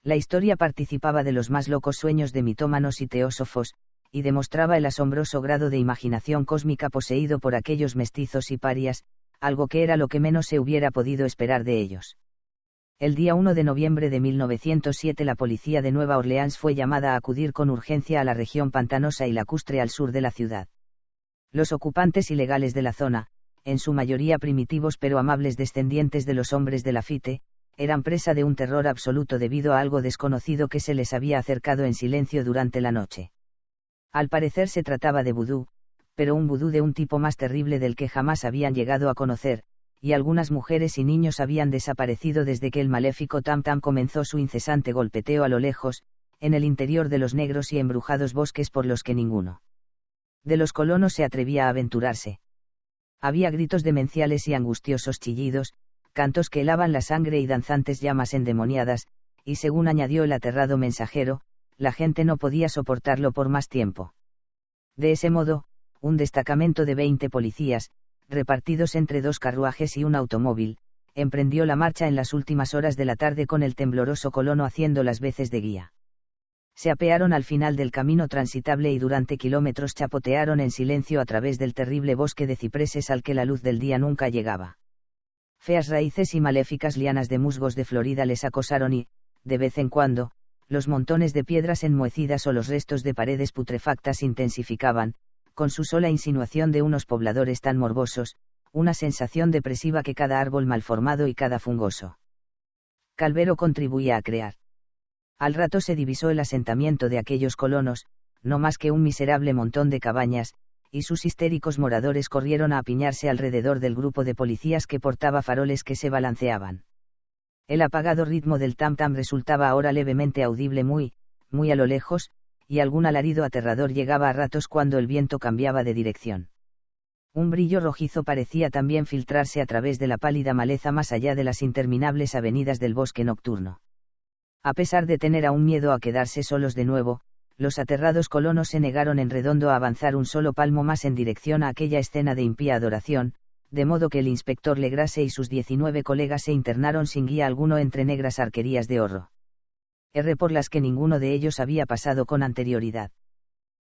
La historia participaba de los más locos sueños de mitómanos y teósofos, y demostraba el asombroso grado de imaginación cósmica poseído por aquellos mestizos y parias, algo que era lo que menos se hubiera podido esperar de ellos. El día 1 de noviembre de 1907 la policía de Nueva Orleans fue llamada a acudir con urgencia a la región pantanosa y lacustre al sur de la ciudad. Los ocupantes ilegales de la zona, en su mayoría primitivos pero amables descendientes de los hombres de Lafitte, eran presa de un terror absoluto debido a algo desconocido que se les había acercado en silencio durante la noche. Al parecer se trataba de vudú, pero un vudú de un tipo más terrible del que jamás habían llegado a conocer, y algunas mujeres y niños habían desaparecido desde que el maléfico Tam Tam comenzó su incesante golpeteo a lo lejos, en el interior de los negros y embrujados bosques por los que ninguno de los colonos se atrevía a aventurarse. Había gritos demenciales y angustiosos chillidos, cantos que helaban la sangre y danzantes llamas endemoniadas, y según añadió el aterrado mensajero, la gente no podía soportarlo por más tiempo. De ese modo, un destacamento de 20 policías, repartidos entre 2 carruajes y un automóvil, emprendió la marcha en las últimas horas de la tarde con el tembloroso colono haciendo las veces de guía. Se apearon al final del camino transitable y durante kilómetros chapotearon en silencio a través del terrible bosque de cipreses al que la luz del día nunca llegaba. Feas raíces y maléficas lianas de musgos de Florida les acosaron y, de vez en cuando, los montones de piedras enmohecidas o los restos de paredes putrefactas intensificaban, con su sola insinuación de unos pobladores tan morbosos, una sensación depresiva que cada árbol malformado y cada fungoso calvero contribuía a crear. Al rato se divisó el asentamiento de aquellos colonos, no más que un miserable montón de cabañas, y sus histéricos moradores corrieron a apiñarse alrededor del grupo de policías que portaba faroles que se balanceaban. El apagado ritmo del tam-tam resultaba ahora levemente audible muy a lo lejos, y algún alarido aterrador llegaba a ratos cuando el viento cambiaba de dirección. Un brillo rojizo parecía también filtrarse a través de la pálida maleza más allá de las interminables avenidas del bosque nocturno. A pesar de tener aún miedo a quedarse solos de nuevo, los aterrados colonos se negaron en redondo a avanzar un solo palmo más en dirección a aquella escena de impía adoración, de modo que el inspector Legrase y sus 19 colegas se internaron sin guía alguno entre negras arquerías de horro por las que ninguno de ellos había pasado con anterioridad.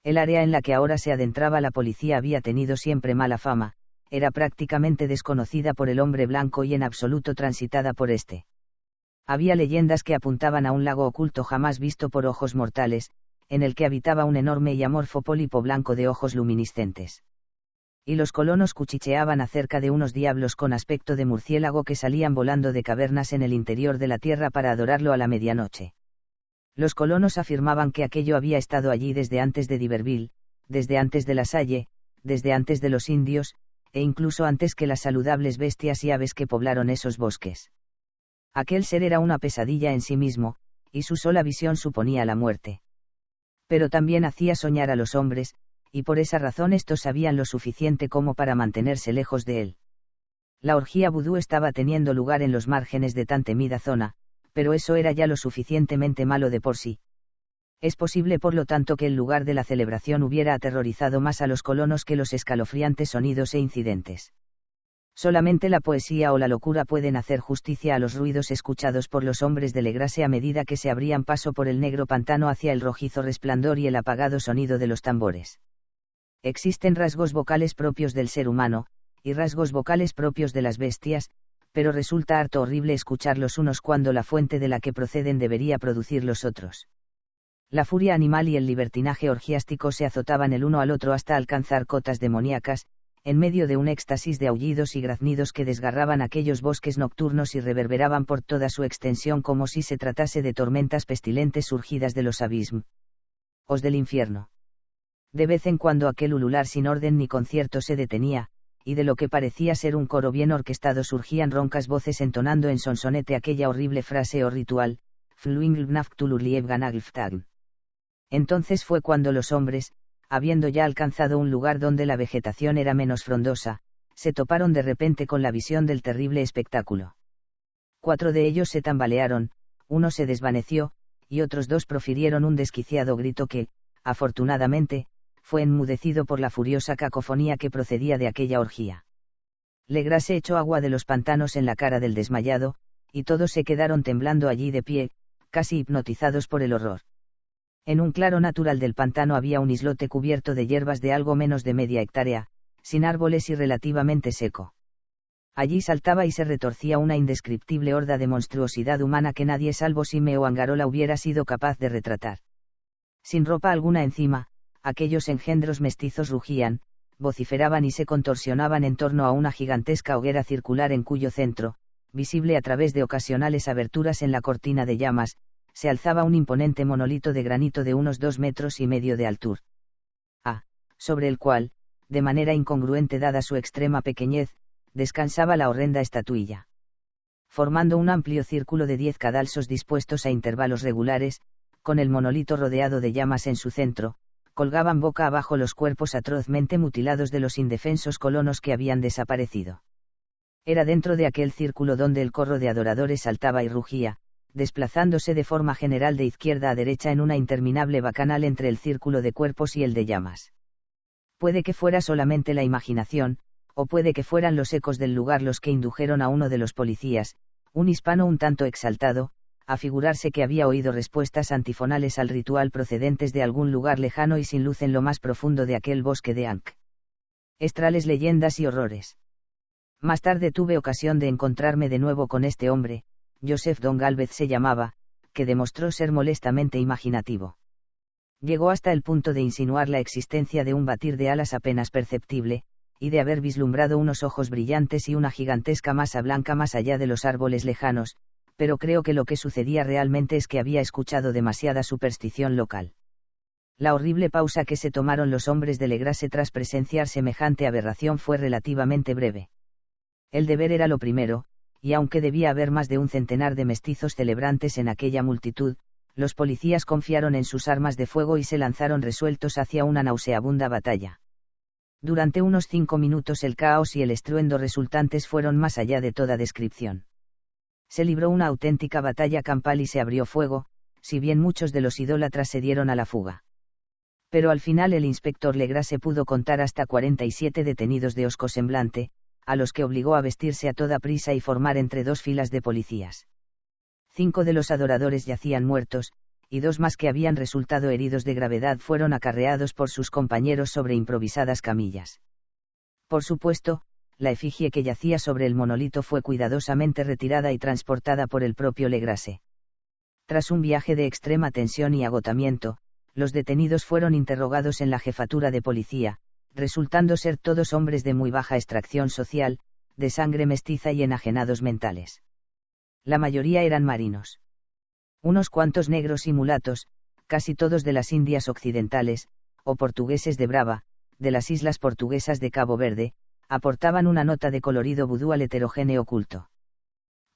El área en la que ahora se adentraba la policía había tenido siempre mala fama, era prácticamente desconocida por el hombre blanco y en absoluto transitada por este. Había leyendas que apuntaban a un lago oculto jamás visto por ojos mortales, en el que habitaba un enorme y amorfo pólipo blanco de ojos luminiscentes. Y los colonos cuchicheaban acerca de unos diablos con aspecto de murciélago que salían volando de cavernas en el interior de la tierra para adorarlo a la medianoche. Los colonos afirmaban que aquello había estado allí desde antes de D'Iberville, desde antes de La Salle, desde antes de los indios, e incluso antes que las saludables bestias y aves que poblaron esos bosques. Aquel ser era una pesadilla en sí mismo, y su sola visión suponía la muerte. Pero también hacía soñar a los hombres, y por esa razón estos sabían lo suficiente como para mantenerse lejos de él. La orgía vudú estaba teniendo lugar en los márgenes de tan temida zona, pero eso era ya lo suficientemente malo de por sí. Es posible por lo tanto que el lugar de la celebración hubiera aterrorizado más a los colonos que los escalofriantes sonidos e incidentes. Solamente la poesía o la locura pueden hacer justicia a los ruidos escuchados por los hombres de Legrase a medida que se abrían paso por el negro pantano hacia el rojizo resplandor y el apagado sonido de los tambores. Existen rasgos vocales propios del ser humano, y rasgos vocales propios de las bestias, pero resulta harto horrible escuchar los unos cuando la fuente de la que proceden debería producir los otros. La furia animal y el libertinaje orgiástico se azotaban el uno al otro hasta alcanzar cotas demoníacas, en medio de un éxtasis de aullidos y graznidos que desgarraban aquellos bosques nocturnos y reverberaban por toda su extensión como si se tratase de tormentas pestilentes surgidas de los abismos del infierno. De vez en cuando aquel ulular sin orden ni concierto se detenía, y de lo que parecía ser un coro bien orquestado surgían roncas voces entonando en sonsonete aquella horrible frase o ritual, Entonces fue cuando los hombres, habiendo ya alcanzado un lugar donde la vegetación era menos frondosa, se toparon de repente con la visión del terrible espectáculo. 4 de ellos se tambalearon, uno se desvaneció, y otros 2 profirieron un desquiciado grito que, afortunadamente, fue enmudecido por la furiosa cacofonía que procedía de aquella orgía. Legrase echó agua de los pantanos en la cara del desmayado, y todos se quedaron temblando allí de pie, casi hipnotizados por el horror. En un claro natural del pantano había un islote cubierto de hierbas de algo menos de media hectárea, sin árboles y relativamente seco. Allí saltaba y se retorcía una indescriptible horda de monstruosidad humana que nadie salvo Sime o Angarola hubiera sido capaz de retratar. Sin ropa alguna encima, aquellos engendros mestizos rugían, vociferaban y se contorsionaban en torno a una gigantesca hoguera circular en cuyo centro, visible a través de ocasionales aberturas en la cortina de llamas, se alzaba un imponente monolito de granito de unos 2,5 metros de altura. Sobre el cual, de manera incongruente dada su extrema pequeñez, descansaba la horrenda estatuilla. Formando un amplio círculo de 10 cadalsos dispuestos a intervalos regulares, con el monolito rodeado de llamas en su centro, colgaban boca abajo los cuerpos atrozmente mutilados de los indefensos colonos que habían desaparecido. Era dentro de aquel círculo donde el corro de adoradores saltaba y rugía, desplazándose de forma general de izquierda a derecha en una interminable bacanal entre el círculo de cuerpos y el de llamas. Puede que fuera solamente la imaginación, o puede que fueran los ecos del lugar los que indujeron a uno de los policías, un hispano un tanto exaltado, a figurarse que había oído respuestas antifonales al ritual procedentes de algún lugar lejano y sin luz en lo más profundo de aquel bosque de Ankh. Estrales leyendas y horrores. Más tarde tuve ocasión de encontrarme de nuevo con este hombre, Joseph Don Gálvez se llamaba, que demostró ser molestamente imaginativo. Llegó hasta el punto de insinuar la existencia de un batir de alas apenas perceptible, y de haber vislumbrado unos ojos brillantes y una gigantesca masa blanca más allá de los árboles lejanos, pero creo que lo que sucedía realmente es que había escuchado demasiada superstición local. La horrible pausa que se tomaron los hombres de Legrase tras presenciar semejante aberración fue relativamente breve. El deber era lo primero, y aunque debía haber más de un centenar de mestizos celebrantes en aquella multitud, los policías confiaron en sus armas de fuego y se lanzaron resueltos hacia una nauseabunda batalla. Durante unos 5 minutos el caos y el estruendo resultantes fueron más allá de toda descripción. Se libró una auténtica batalla campal y se abrió fuego, si bien muchos de los idólatras se dieron a la fuga. Pero al final el inspector Legrase pudo contar hasta 47 detenidos de hosco semblante, a los que obligó a vestirse a toda prisa y formar entre 2 filas de policías. 5 de los adoradores yacían muertos, y 2 más que habían resultado heridos de gravedad fueron acarreados por sus compañeros sobre improvisadas camillas. Por supuesto, la efigie que yacía sobre el monolito fue cuidadosamente retirada y transportada por el propio Legrase. Tras un viaje de extrema tensión y agotamiento, los detenidos fueron interrogados en la jefatura de policía, resultando ser todos hombres de muy baja extracción social, de sangre mestiza y enajenados mentales. La mayoría eran marinos. Unos cuantos negros y mulatos, casi todos de las Indias Occidentales, o portugueses de Brava, de las islas portuguesas de Cabo Verde, aportaban una nota de colorido vudú al heterogéneo culto.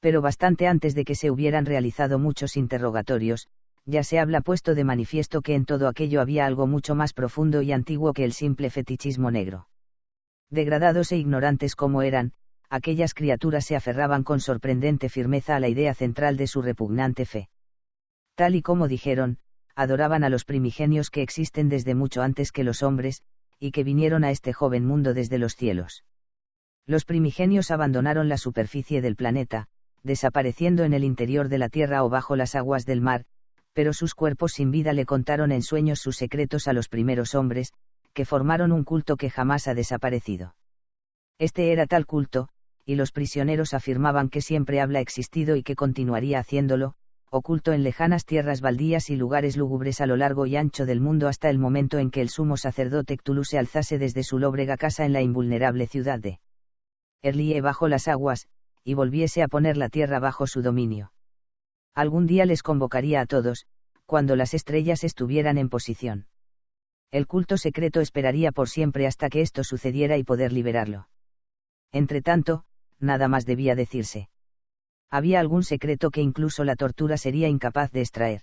Pero bastante antes de que se hubieran realizado muchos interrogatorios, ya se habla puesto de manifiesto que en todo aquello había algo mucho más profundo y antiguo que el simple fetichismo negro. Degradados e ignorantes como eran, aquellas criaturas se aferraban con sorprendente firmeza a la idea central de su repugnante fe. Tal y como dijeron, adoraban a los primigenios que existen desde mucho antes que los hombres, y que vinieron a este joven mundo desde los cielos. Los primigenios abandonaron la superficie del planeta, desapareciendo en el interior de la tierra o bajo las aguas del mar, pero sus cuerpos sin vida le contaron en sueños sus secretos a los primeros hombres, que formaron un culto que jamás ha desaparecido. Este era tal culto, y los prisioneros afirmaban que siempre había existido y que continuaría haciéndolo, oculto en lejanas tierras baldías y lugares lúgubres a lo largo y ancho del mundo hasta el momento en que el sumo sacerdote Cthulhu se alzase desde su lóbrega casa en la invulnerable ciudad de Erlie bajo las aguas, y volviese a poner la tierra bajo su dominio. Algún día les convocaría a todos, cuando las estrellas estuvieran en posición. El culto secreto esperaría por siempre hasta que esto sucediera y poder liberarlo. Entretanto, nada más debía decirse. Había algún secreto que incluso la tortura sería incapaz de extraer.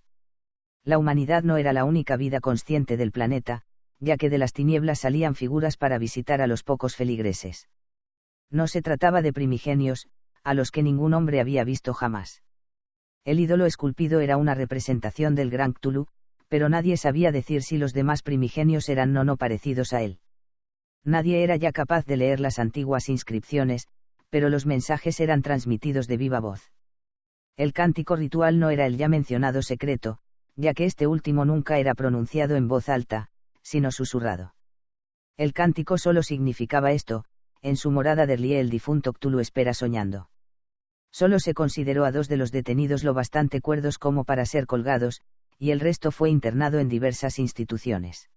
La humanidad no era la única vida consciente del planeta, ya que de las tinieblas salían figuras para visitar a los pocos feligreses. No se trataba de primigenios, a los que ningún hombre había visto jamás. El ídolo esculpido era una representación del gran Cthulhu, pero nadie sabía decir si los demás primigenios eran o no parecidos a él. Nadie era ya capaz de leer las antiguas inscripciones, pero los mensajes eran transmitidos de viva voz. El cántico ritual no era el ya mencionado secreto, ya que este último nunca era pronunciado en voz alta, sino susurrado. El cántico solo significaba esto: en su morada de Rie el difunto Cthulhu espera soñando. Solo se consideró a 2 de los detenidos lo bastante cuerdos como para ser colgados, y el resto fue internado en diversas instituciones.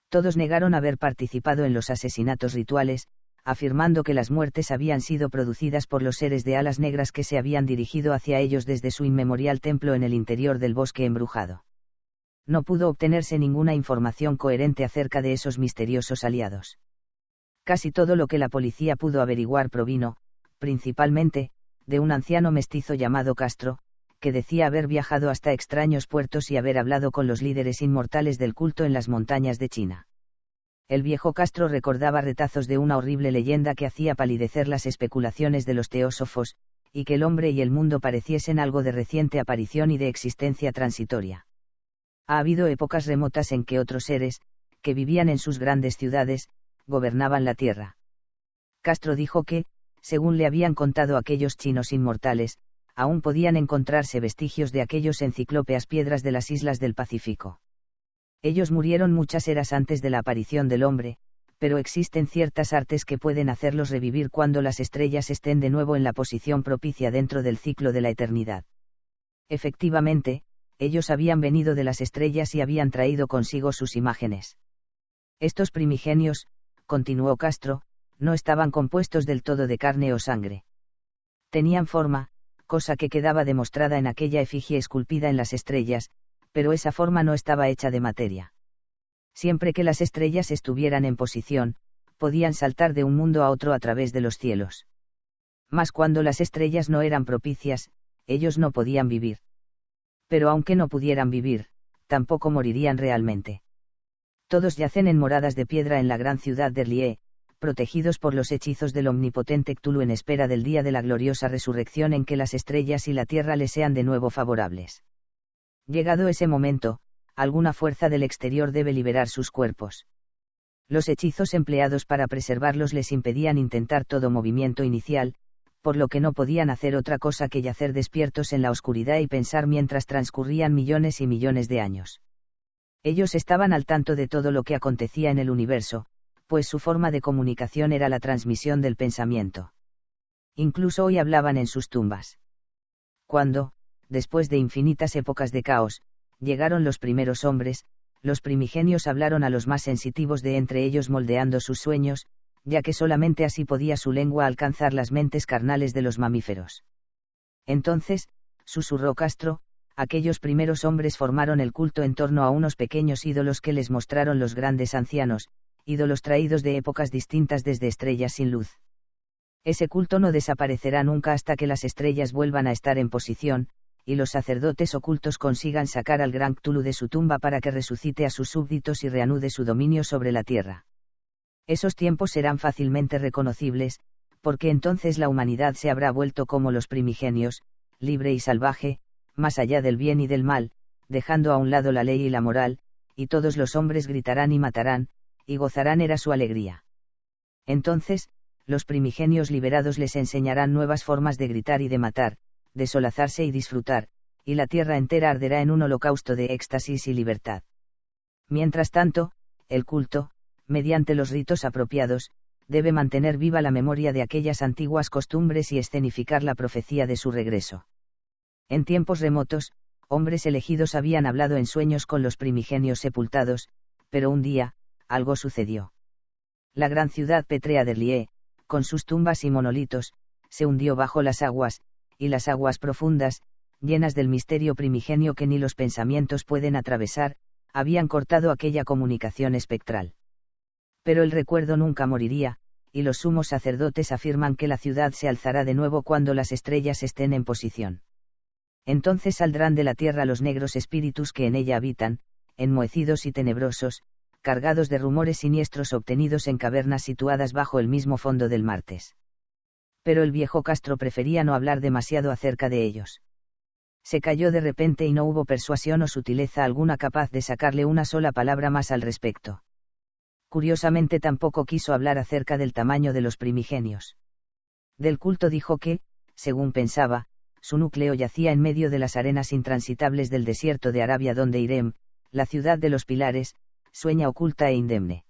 Todos negaron haber participado en los asesinatos rituales, afirmando que las muertes habían sido producidas por los seres de alas negras que se habían dirigido hacia ellos desde su inmemorial templo en el interior del bosque embrujado. No pudo obtenerse ninguna información coherente acerca de esos misteriosos aliados. Casi todo lo que la policía pudo averiguar provino, principalmente, de un anciano mestizo llamado Castro, que decía haber viajado hasta extraños puertos y haber hablado con los líderes inmortales del culto en las montañas de China. El viejo Castro recordaba retazos de una horrible leyenda que hacía palidecer las especulaciones de los teósofos, y que el hombre y el mundo pareciesen algo de reciente aparición y de existencia transitoria. Ha habido épocas remotas en que otros seres, que vivían en sus grandes ciudades, gobernaban la tierra. Castro dijo que, según le habían contado aquellos chinos inmortales, aún podían encontrarse vestigios de aquellos enciclópeas piedras de las islas del Pacífico. Ellos murieron muchas eras antes de la aparición del hombre, pero existen ciertas artes que pueden hacerlos revivir cuando las estrellas estén de nuevo en la posición propicia dentro del ciclo de la eternidad. Efectivamente, ellos habían venido de las estrellas y habían traído consigo sus imágenes. Estos primigenios, continuó Castro, no estaban compuestos del todo de carne o sangre. Tenían forma, cosa que quedaba demostrada en aquella efigie esculpida en las estrellas, pero esa forma no estaba hecha de materia. Siempre que las estrellas estuvieran en posición, podían saltar de un mundo a otro a través de los cielos. Mas cuando las estrellas no eran propicias, ellos no podían vivir. Pero aunque no pudieran vivir, tampoco morirían realmente. Todos yacen en moradas de piedra en la gran ciudad de Rie, protegidos por los hechizos del omnipotente Cthulhu en espera del día de la gloriosa resurrección en que las estrellas y la tierra les sean de nuevo favorables. Llegado ese momento, alguna fuerza del exterior debe liberar sus cuerpos. Los hechizos empleados para preservarlos les impedían intentar todo movimiento inicial, por lo que no podían hacer otra cosa que yacer despiertos en la oscuridad y pensar mientras transcurrían millones y millones de años. Ellos estaban al tanto de todo lo que acontecía en el universo, pues su forma de comunicación era la transmisión del pensamiento. Incluso hoy hablaban en sus tumbas. Cuando, después de infinitas épocas de caos, llegaron los primeros hombres, los primigenios hablaron a los más sensitivos de entre ellos moldeando sus sueños, ya que solamente así podía su lengua alcanzar las mentes carnales de los mamíferos. Entonces, susurró Castro, aquellos primeros hombres formaron el culto en torno a unos pequeños ídolos que les mostraron los grandes ancianos, ídolos traídos de épocas distintas desde estrellas sin luz. Ese culto no desaparecerá nunca hasta que las estrellas vuelvan a estar en posición, y los sacerdotes ocultos consigan sacar al gran Cthulhu de su tumba para que resucite a sus súbditos y reanude su dominio sobre la tierra. Esos tiempos serán fácilmente reconocibles, porque entonces la humanidad se habrá vuelto como los primigenios, libre y salvaje, más allá del bien y del mal, dejando a un lado la ley y la moral, y todos los hombres gritarán y matarán, y gozarán era su alegría. Entonces, los primigenios liberados les enseñarán nuevas formas de gritar y de matar, de solazarse y disfrutar, y la tierra entera arderá en un holocausto de éxtasis y libertad. Mientras tanto, el culto, mediante los ritos apropiados, debe mantener viva la memoria de aquellas antiguas costumbres y escenificar la profecía de su regreso. En tiempos remotos, hombres elegidos habían hablado en sueños con los primigenios sepultados, pero un día, algo sucedió. La gran ciudad pétrea de Rie, con sus tumbas y monolitos, se hundió bajo las aguas, y las aguas profundas, llenas del misterio primigenio que ni los pensamientos pueden atravesar, habían cortado aquella comunicación espectral. Pero el recuerdo nunca moriría, y los sumos sacerdotes afirman que la ciudad se alzará de nuevo cuando las estrellas estén en posición. Entonces saldrán de la tierra los negros espíritus que en ella habitan, enmohecidos y tenebrosos, cargados de rumores siniestros obtenidos en cavernas situadas bajo el mismo fondo del Martes. Pero el viejo Castro prefería no hablar demasiado acerca de ellos. Se calló de repente y no hubo persuasión o sutileza alguna capaz de sacarle una sola palabra más al respecto. Curiosamente tampoco quiso hablar acerca del tamaño de los primigenios. Del culto dijo que, según pensaba, su núcleo yacía en medio de las arenas intransitables del desierto de Arabia donde Irem, la ciudad de los pilares, sueña oculta e indemne.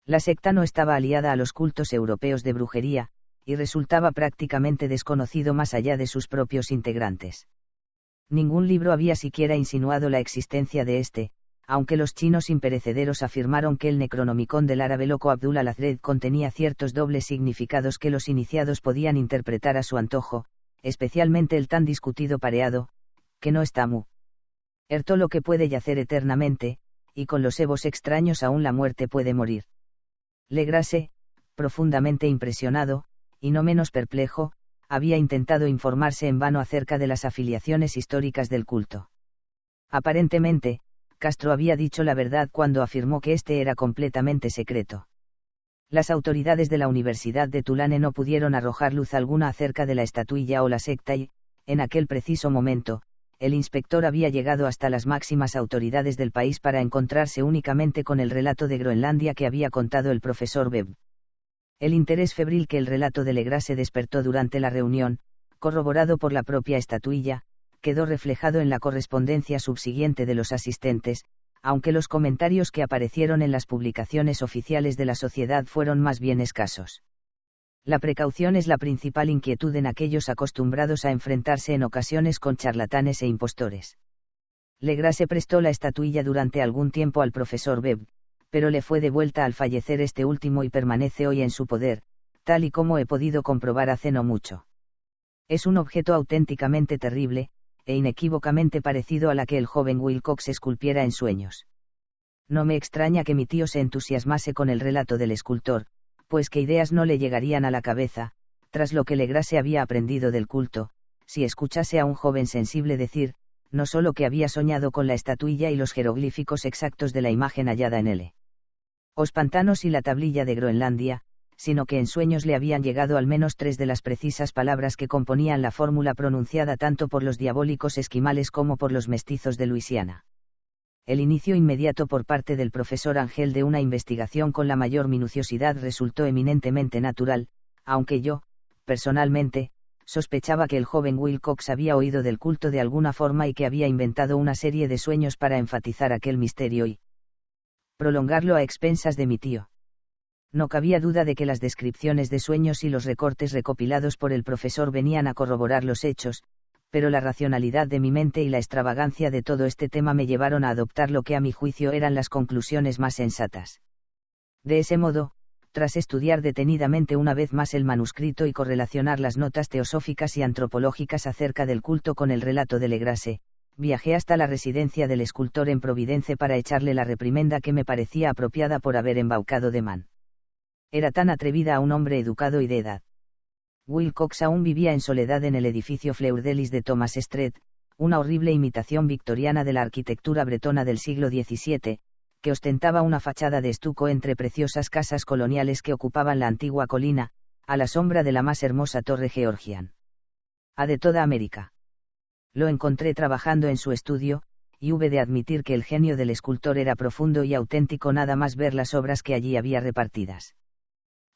La secta no estaba aliada a los cultos europeos de brujería, y resultaba prácticamente desconocido más allá de sus propios integrantes. Ningún libro había siquiera insinuado la existencia de este, aunque los chinos imperecederos afirmaron que el Necronomicon del árabe loco Abdul al-Hazred contenía ciertos dobles significados que los iniciados podían interpretar a su antojo, especialmente el tan discutido pareado, que no está muerto lo que puede yacer eternamente, y con los evos extraños aún la muerte puede morir. Legrasse, profundamente impresionado, y no menos perplejo, había intentado informarse en vano acerca de las afiliaciones históricas del culto. Aparentemente, Castro había dicho la verdad cuando afirmó que este era completamente secreto. Las autoridades de la Universidad de Tulane no pudieron arrojar luz alguna acerca de la estatuilla o la secta y, en aquel preciso momento, el inspector había llegado hasta las máximas autoridades del país para encontrarse únicamente con el relato de Groenlandia que había contado el profesor Webb. El interés febril que el relato de Legrasse despertó durante la reunión, corroborado por la propia estatuilla, quedó reflejado en la correspondencia subsiguiente de los asistentes, aunque los comentarios que aparecieron en las publicaciones oficiales de la sociedad fueron más bien escasos. La precaución es la principal inquietud en aquellos acostumbrados a enfrentarse en ocasiones con charlatanes e impostores. Legrasse prestó la estatuilla durante algún tiempo al profesor Webb, pero le fue devuelta al fallecer este último y permanece hoy en su poder, tal y como he podido comprobar hace no mucho. Es un objeto auténticamente terrible, e inequívocamente parecido a la que el joven Wilcox esculpiera en sueños. No me extraña que mi tío se entusiasmase con el relato del escultor, pues qué ideas no le llegarían a la cabeza, tras lo que Legrasse había aprendido del culto, si escuchase a un joven sensible decir, no solo que había soñado con la estatuilla y los jeroglíficos exactos de la imagen hallada en los pantanos y la tablilla de Groenlandia, sino que en sueños le habían llegado al menos 3 de las precisas palabras que componían la fórmula pronunciada tanto por los diabólicos esquimales como por los mestizos de Luisiana. El inicio inmediato por parte del profesor Ángel de una investigación con la mayor minuciosidad resultó eminentemente natural, aunque yo, personalmente, sospechaba que el joven Wilcox había oído del culto de alguna forma y que había inventado una serie de sueños para enfatizar aquel misterio y prolongarlo a expensas de mi tío. No cabía duda de que las descripciones de sueños y los recortes recopilados por el profesor venían a corroborar los hechos, pero la racionalidad de mi mente y la extravagancia de todo este tema me llevaron a adoptar lo que a mi juicio eran las conclusiones más sensatas. De ese modo, tras estudiar detenidamente una vez más el manuscrito y correlacionar las notas teosóficas y antropológicas acerca del culto con el relato de Legrasse, viajé hasta la residencia del escultor en Providence para echarle la reprimenda que me parecía apropiada por haber embaucado de man. Era tan atrevida a un hombre educado y de edad. Wilcox aún vivía en soledad en el edificio Fleur-de-Lis de Thomas Street, una horrible imitación victoriana de la arquitectura bretona del siglo XVII, que ostentaba una fachada de estuco entre preciosas casas coloniales que ocupaban la antigua colina, a la sombra de la más hermosa torre Georgian de toda América. Lo encontré trabajando en su estudio, y hube de admitir que el genio del escultor era profundo y auténtico nada más ver las obras que allí había repartidas.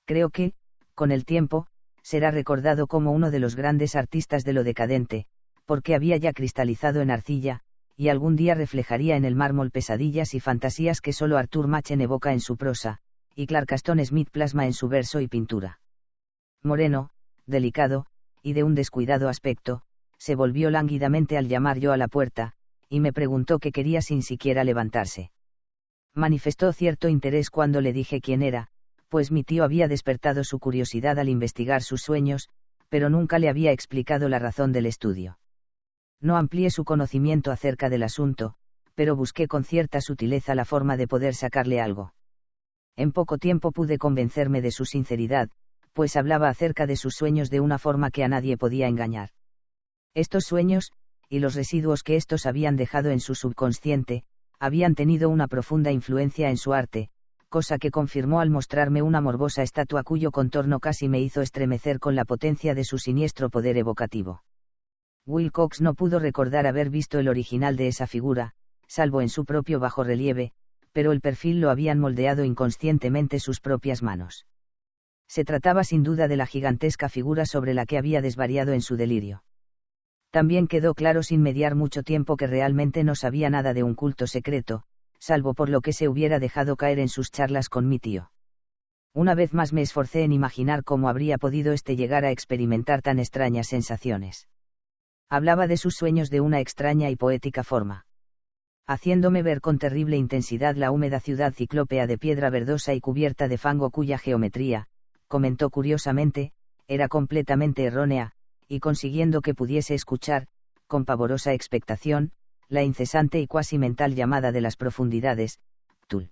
Creo que, con el tiempo, será recordado como uno de los grandes artistas de lo decadente, porque había ya cristalizado en arcilla, y algún día reflejaría en el mármol pesadillas y fantasías que solo Arthur Machen evoca en su prosa, y Clark Aston Smith plasma en su verso y pintura. Moreno, delicado, y de un descuidado aspecto, se volvió lánguidamente al llamar yo a la puerta, y me preguntó qué quería sin siquiera levantarse. Manifestó cierto interés cuando le dije quién era, pues mi tío había despertado su curiosidad al investigar sus sueños, pero nunca le había explicado la razón del estudio. No amplié su conocimiento acerca del asunto, pero busqué con cierta sutileza la forma de poder sacarle algo. En poco tiempo pude convencerme de su sinceridad, pues hablaba acerca de sus sueños de una forma que a nadie podía engañar. Estos sueños, y los residuos que estos habían dejado en su subconsciente, habían tenido una profunda influencia en su arte, cosa que confirmó al mostrarme una morbosa estatua cuyo contorno casi me hizo estremecer con la potencia de su siniestro poder evocativo. Wilcox no pudo recordar haber visto el original de esa figura, salvo en su propio bajorrelieve, pero el perfil lo habían moldeado inconscientemente sus propias manos. Se trataba sin duda de la gigantesca figura sobre la que había desvariado en su delirio. También quedó claro sin mediar mucho tiempo que realmente no sabía nada de un culto secreto, salvo por lo que se hubiera dejado caer en sus charlas con mi tío. Una vez más me esforcé en imaginar cómo habría podido llegar a experimentar tan extrañas sensaciones. Hablaba de sus sueños de una extraña y poética forma, haciéndome ver con terrible intensidad la húmeda ciudad ciclópea de piedra verdosa y cubierta de fango cuya geometría, comentó curiosamente, era completamente errónea, y consiguiendo que pudiese escuchar, con pavorosa expectación, la incesante y cuasi mental llamada de las profundidades, Tul.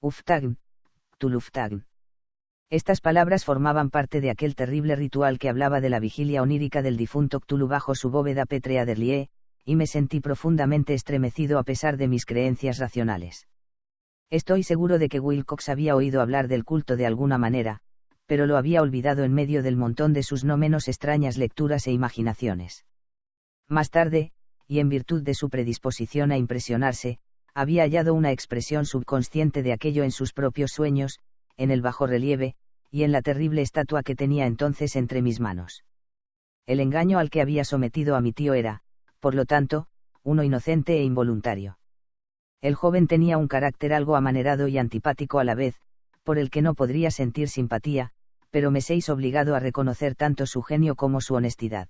Uftagn, Tuluftagn. Estas palabras formaban parte de aquel terrible ritual que hablaba de la vigilia onírica del difunto Cthulhu bajo su bóveda pétrea de Rie, y me sentí profundamente estremecido a pesar de mis creencias racionales. Estoy seguro de que Wilcox había oído hablar del culto de alguna manera, pero lo había olvidado en medio del montón de sus no menos extrañas lecturas e imaginaciones. Más tarde, y en virtud de su predisposición a impresionarse, había hallado una expresión subconsciente de aquello en sus propios sueños, en el bajorrelieve, y en la terrible estatua que tenía entonces entre mis manos. El engaño al que había sometido a mi tío era, por lo tanto, uno inocente e involuntario. El joven tenía un carácter algo amanerado y antipático a la vez, por el que no podría sentir simpatía, pero me seis obligado a reconocer tanto su genio como su honestidad.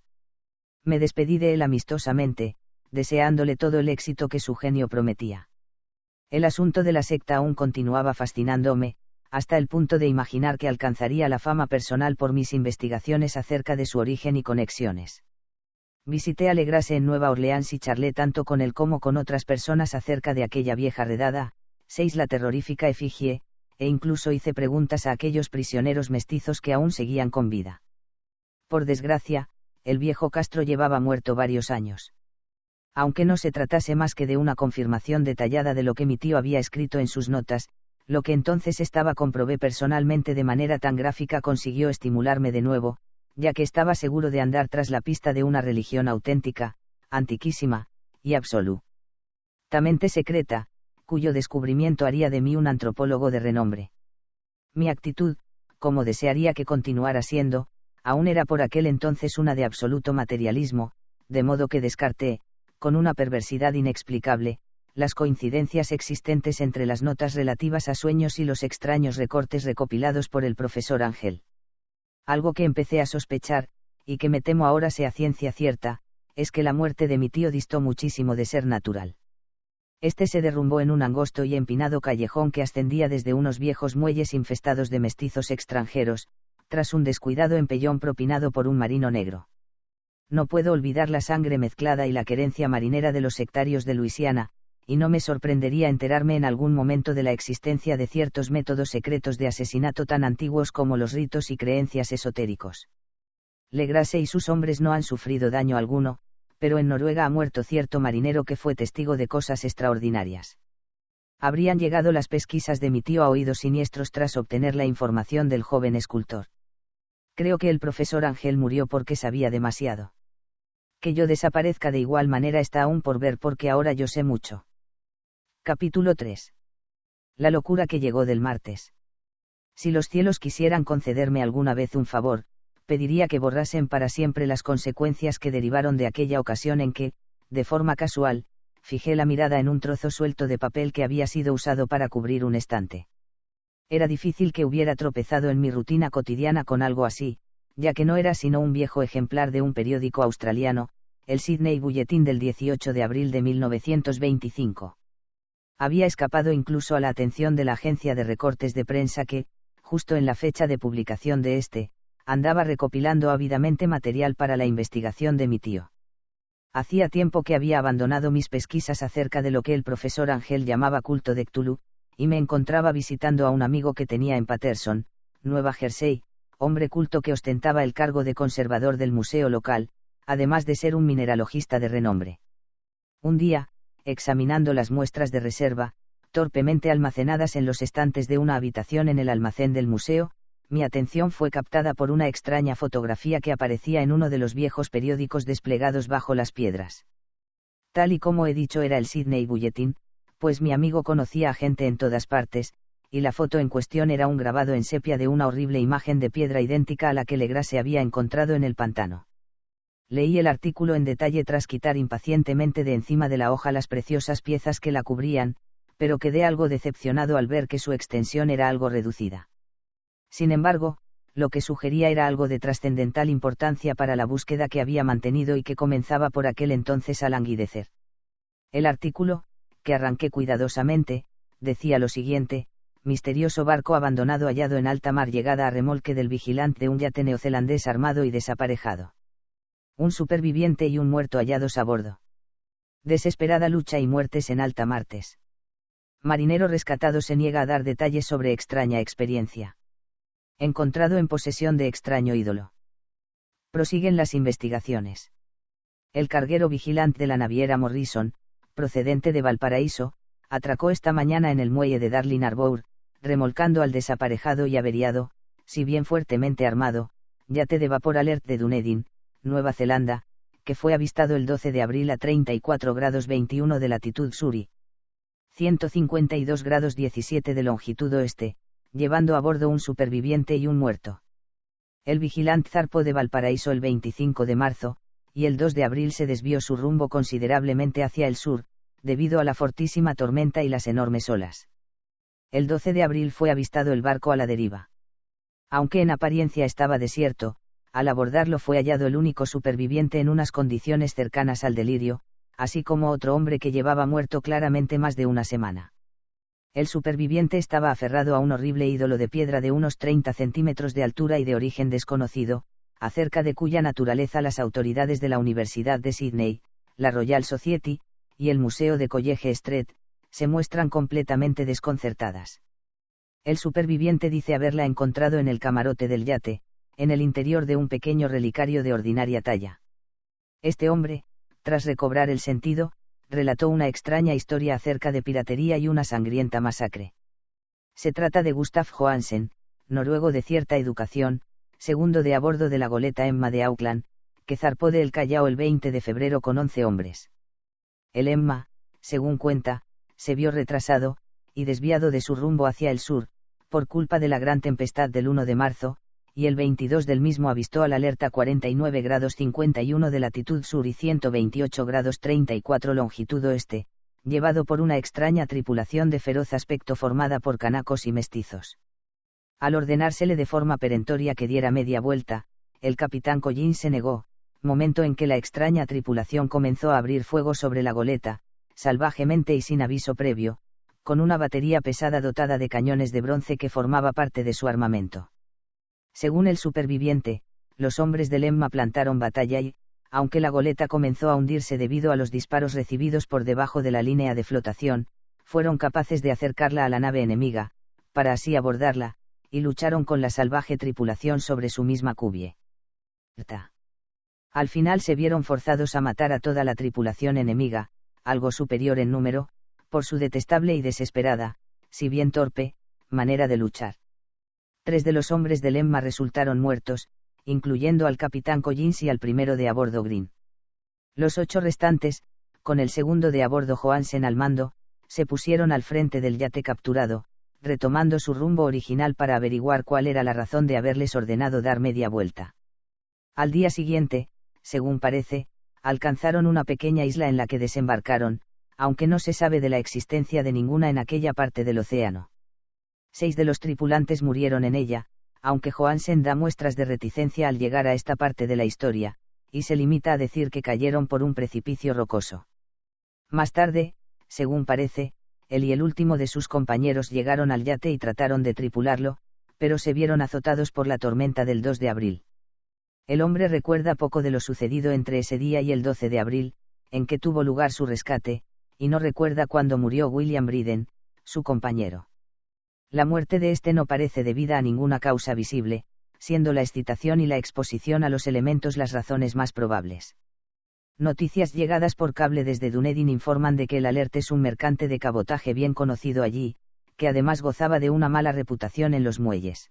Me despedí de él amistosamente, deseándole todo el éxito que su genio prometía. El asunto de la secta aún continuaba fascinándome, hasta el punto de imaginar que alcanzaría la fama personal por mis investigaciones acerca de su origen y conexiones. Visité a Legrasse en Nueva Orleans y charlé tanto con él como con otras personas acerca de aquella vieja redada, la terrorífica efigie, e incluso hice preguntas a aquellos prisioneros mestizos que aún seguían con vida. Por desgracia, el viejo Castro llevaba muerto varios años. Aunque no se tratase más que de una confirmación detallada de lo que mi tío había escrito en sus notas, lo que entonces comprobé personalmente de manera tan gráfica consiguió estimularme de nuevo, ya que estaba seguro de andar tras la pista de una religión auténtica, antiquísima, y absolutamente secreta, cuyo descubrimiento haría de mí un antropólogo de renombre. Mi actitud, como desearía que continuara siendo, aún era por aquel entonces una de absoluto materialismo, de modo que descarté, con una perversidad inexplicable, las coincidencias existentes entre las notas relativas a sueños y los extraños recortes recopilados por el profesor Ángel. Algo que empecé a sospechar, y que me temo ahora sea ciencia cierta, es que la muerte de mi tío distó muchísimo de ser natural. Este se derrumbó en un angosto y empinado callejón que ascendía desde unos viejos muelles infestados de mestizos extranjeros, tras un descuidado empellón propinado por un marino negro. No puedo olvidar la sangre mezclada y la querencia marinera de los sectarios de Luisiana, y no me sorprendería enterarme en algún momento de la existencia de ciertos métodos secretos de asesinato tan antiguos como los ritos y creencias esotéricos. Legrasse y sus hombres no han sufrido daño alguno, pero en Noruega ha muerto cierto marinero que fue testigo de cosas extraordinarias. Habrían llegado las pesquisas de mi tío a oídos siniestros tras obtener la información del joven escultor. Creo que el profesor Ángel murió porque sabía demasiado. Que yo desaparezca de igual manera está aún por ver porque ahora yo sé mucho. Capítulo 3. La locura que llegó del martes. Si los cielos quisieran concederme alguna vez un favor, pediría que borrasen para siempre las consecuencias que derivaron de aquella ocasión en que, de forma casual, fijé la mirada en un trozo suelto de papel que había sido usado para cubrir un estante. Era difícil que hubiera tropezado en mi rutina cotidiana con algo así, ya que no era sino un viejo ejemplar de un periódico australiano, el Sydney Bulletin del 18 de abril de 1925. Había escapado incluso a la atención de la agencia de recortes de prensa que, justo en la fecha de publicación de andaba recopilando ávidamente material para la investigación de mi tío. Hacía tiempo que había abandonado mis pesquisas acerca de lo que el profesor Ángel llamaba culto de Cthulhu, y me encontraba visitando a un amigo que tenía en Paterson, Nueva Jersey, hombre culto que ostentaba el cargo de conservador del museo local, además de ser un mineralogista de renombre. Un día, examinando las muestras de reserva, torpemente almacenadas en los estantes de una habitación en el almacén del museo, mi atención fue captada por una extraña fotografía que aparecía en uno de los viejos periódicos desplegados bajo las piedras. Tal y como he dicho era el Sydney Bulletin, pues mi amigo conocía a gente en todas partes, y la foto en cuestión era un grabado en sepia de una horrible imagen de piedra idéntica a la que Legrasse había encontrado en el pantano. Leí el artículo en detalle tras quitar impacientemente de encima de la hoja las preciosas piezas que la cubrían, pero quedé algo decepcionado al ver que su extensión era algo reducida. Sin embargo, lo que sugería era algo de trascendental importancia para la búsqueda que había mantenido y que comenzaba por aquel entonces a languidecer. El artículo, que arranqué cuidadosamente, decía lo siguiente: misterioso barco abandonado hallado en alta mar, llegada a remolque del vigilante de un yate neozelandés armado y desaparejado. Un superviviente y un muerto hallados a bordo. Desesperada lucha y muertes en alta martes. Marinero rescatado se niega a dar detalles sobre extraña experiencia. Encontrado en posesión de extraño ídolo. Prosiguen las investigaciones. El carguero vigilante de la naviera Morrison, procedente de Valparaíso, atracó esta mañana en el muelle de Darling Harbour, remolcando al desaparejado y averiado, si bien fuertemente armado, yate de vapor Alert de Dunedin, Nueva Zelanda, que fue avistado el 12 de abril a 34 grados 21 de latitud sur y 152 grados 17 de longitud oeste, llevando a bordo un superviviente y un muerto. El vigilante zarpó de Valparaíso el 25 de marzo, y el 2 de abril se desvió su rumbo considerablemente hacia el sur, debido a la fortísima tormenta y las enormes olas. El 12 de abril fue avistado el barco a la deriva. Aunque en apariencia estaba desierto, al abordarlo fue hallado el único superviviente en unas condiciones cercanas al delirio, así como otro hombre que llevaba muerto claramente más de una semana. El superviviente estaba aferrado a un horrible ídolo de piedra de unos 30 centímetros de altura y de origen desconocido, acerca de cuya naturaleza las autoridades de la Universidad de Sydney, la Royal Society, y el Museo de College Street, se muestran completamente desconcertadas. El superviviente dice haberla encontrado en el camarote del yate, en el interior de un pequeño relicario de ordinaria talla. Este hombre, tras recobrar el sentido, relató una extraña historia acerca de piratería y una sangrienta masacre. Se trata de Gustav Johansen, noruego de cierta educación, segundo de a bordo de la goleta Emma de Auckland, que zarpó de El Callao el 20 de febrero con 11 hombres. El Emma, según cuenta, se vio retrasado, y desviado de su rumbo hacia el sur, por culpa de la gran tempestad del 1 de marzo, y el 22 del mismo avistó al alerta 49 grados 51 de latitud sur y 128 grados 34 longitud oeste, llevado por una extraña tripulación de feroz aspecto formada por canacos y mestizos. Al ordenársele de forma perentoria que diera media vuelta, el capitán Collins se negó, momento en que la extraña tripulación comenzó a abrir fuego sobre la goleta, salvajemente y sin aviso previo, con una batería pesada dotada de cañones de bronce que formaba parte de su armamento. Según el superviviente, los hombres del Emma plantaron batalla y, aunque la goleta comenzó a hundirse debido a los disparos recibidos por debajo de la línea de flotación, fueron capaces de acercarla a la nave enemiga, para así abordarla, y lucharon con la salvaje tripulación sobre su misma cubierta. Al final se vieron forzados a matar a toda la tripulación enemiga, algo superior en número, por su detestable y desesperada, si bien torpe, manera de luchar. 3 de los hombres del Emma resultaron muertos, incluyendo al capitán Collins y al primero de a bordo Green. Los 8 restantes, con el segundo de a bordo Johansen al mando, se pusieron al frente del yate capturado, retomando su rumbo original para averiguar cuál era la razón de haberles ordenado dar media vuelta. Al día siguiente, según parece, alcanzaron una pequeña isla en la que desembarcaron, aunque no se sabe de la existencia de ninguna en aquella parte del océano. 6 de los tripulantes murieron en ella, aunque Johansen da muestras de reticencia al llegar a esta parte de la historia, y se limita a decir que cayeron por un precipicio rocoso. Más tarde, según parece, él y el último de sus compañeros llegaron al yate y trataron de tripularlo, pero se vieron azotados por la tormenta del 2 de abril. El hombre recuerda poco de lo sucedido entre ese día y el 12 de abril, en que tuvo lugar su rescate, y no recuerda cuándo murió William Briden, su compañero. La muerte de este no parece debida a ninguna causa visible, siendo la excitación y la exposición a los elementos las razones más probables. Noticias llegadas por cable desde Dunedin informan de que el Alert es un mercante de cabotaje bien conocido allí, que además gozaba de una mala reputación en los muelles.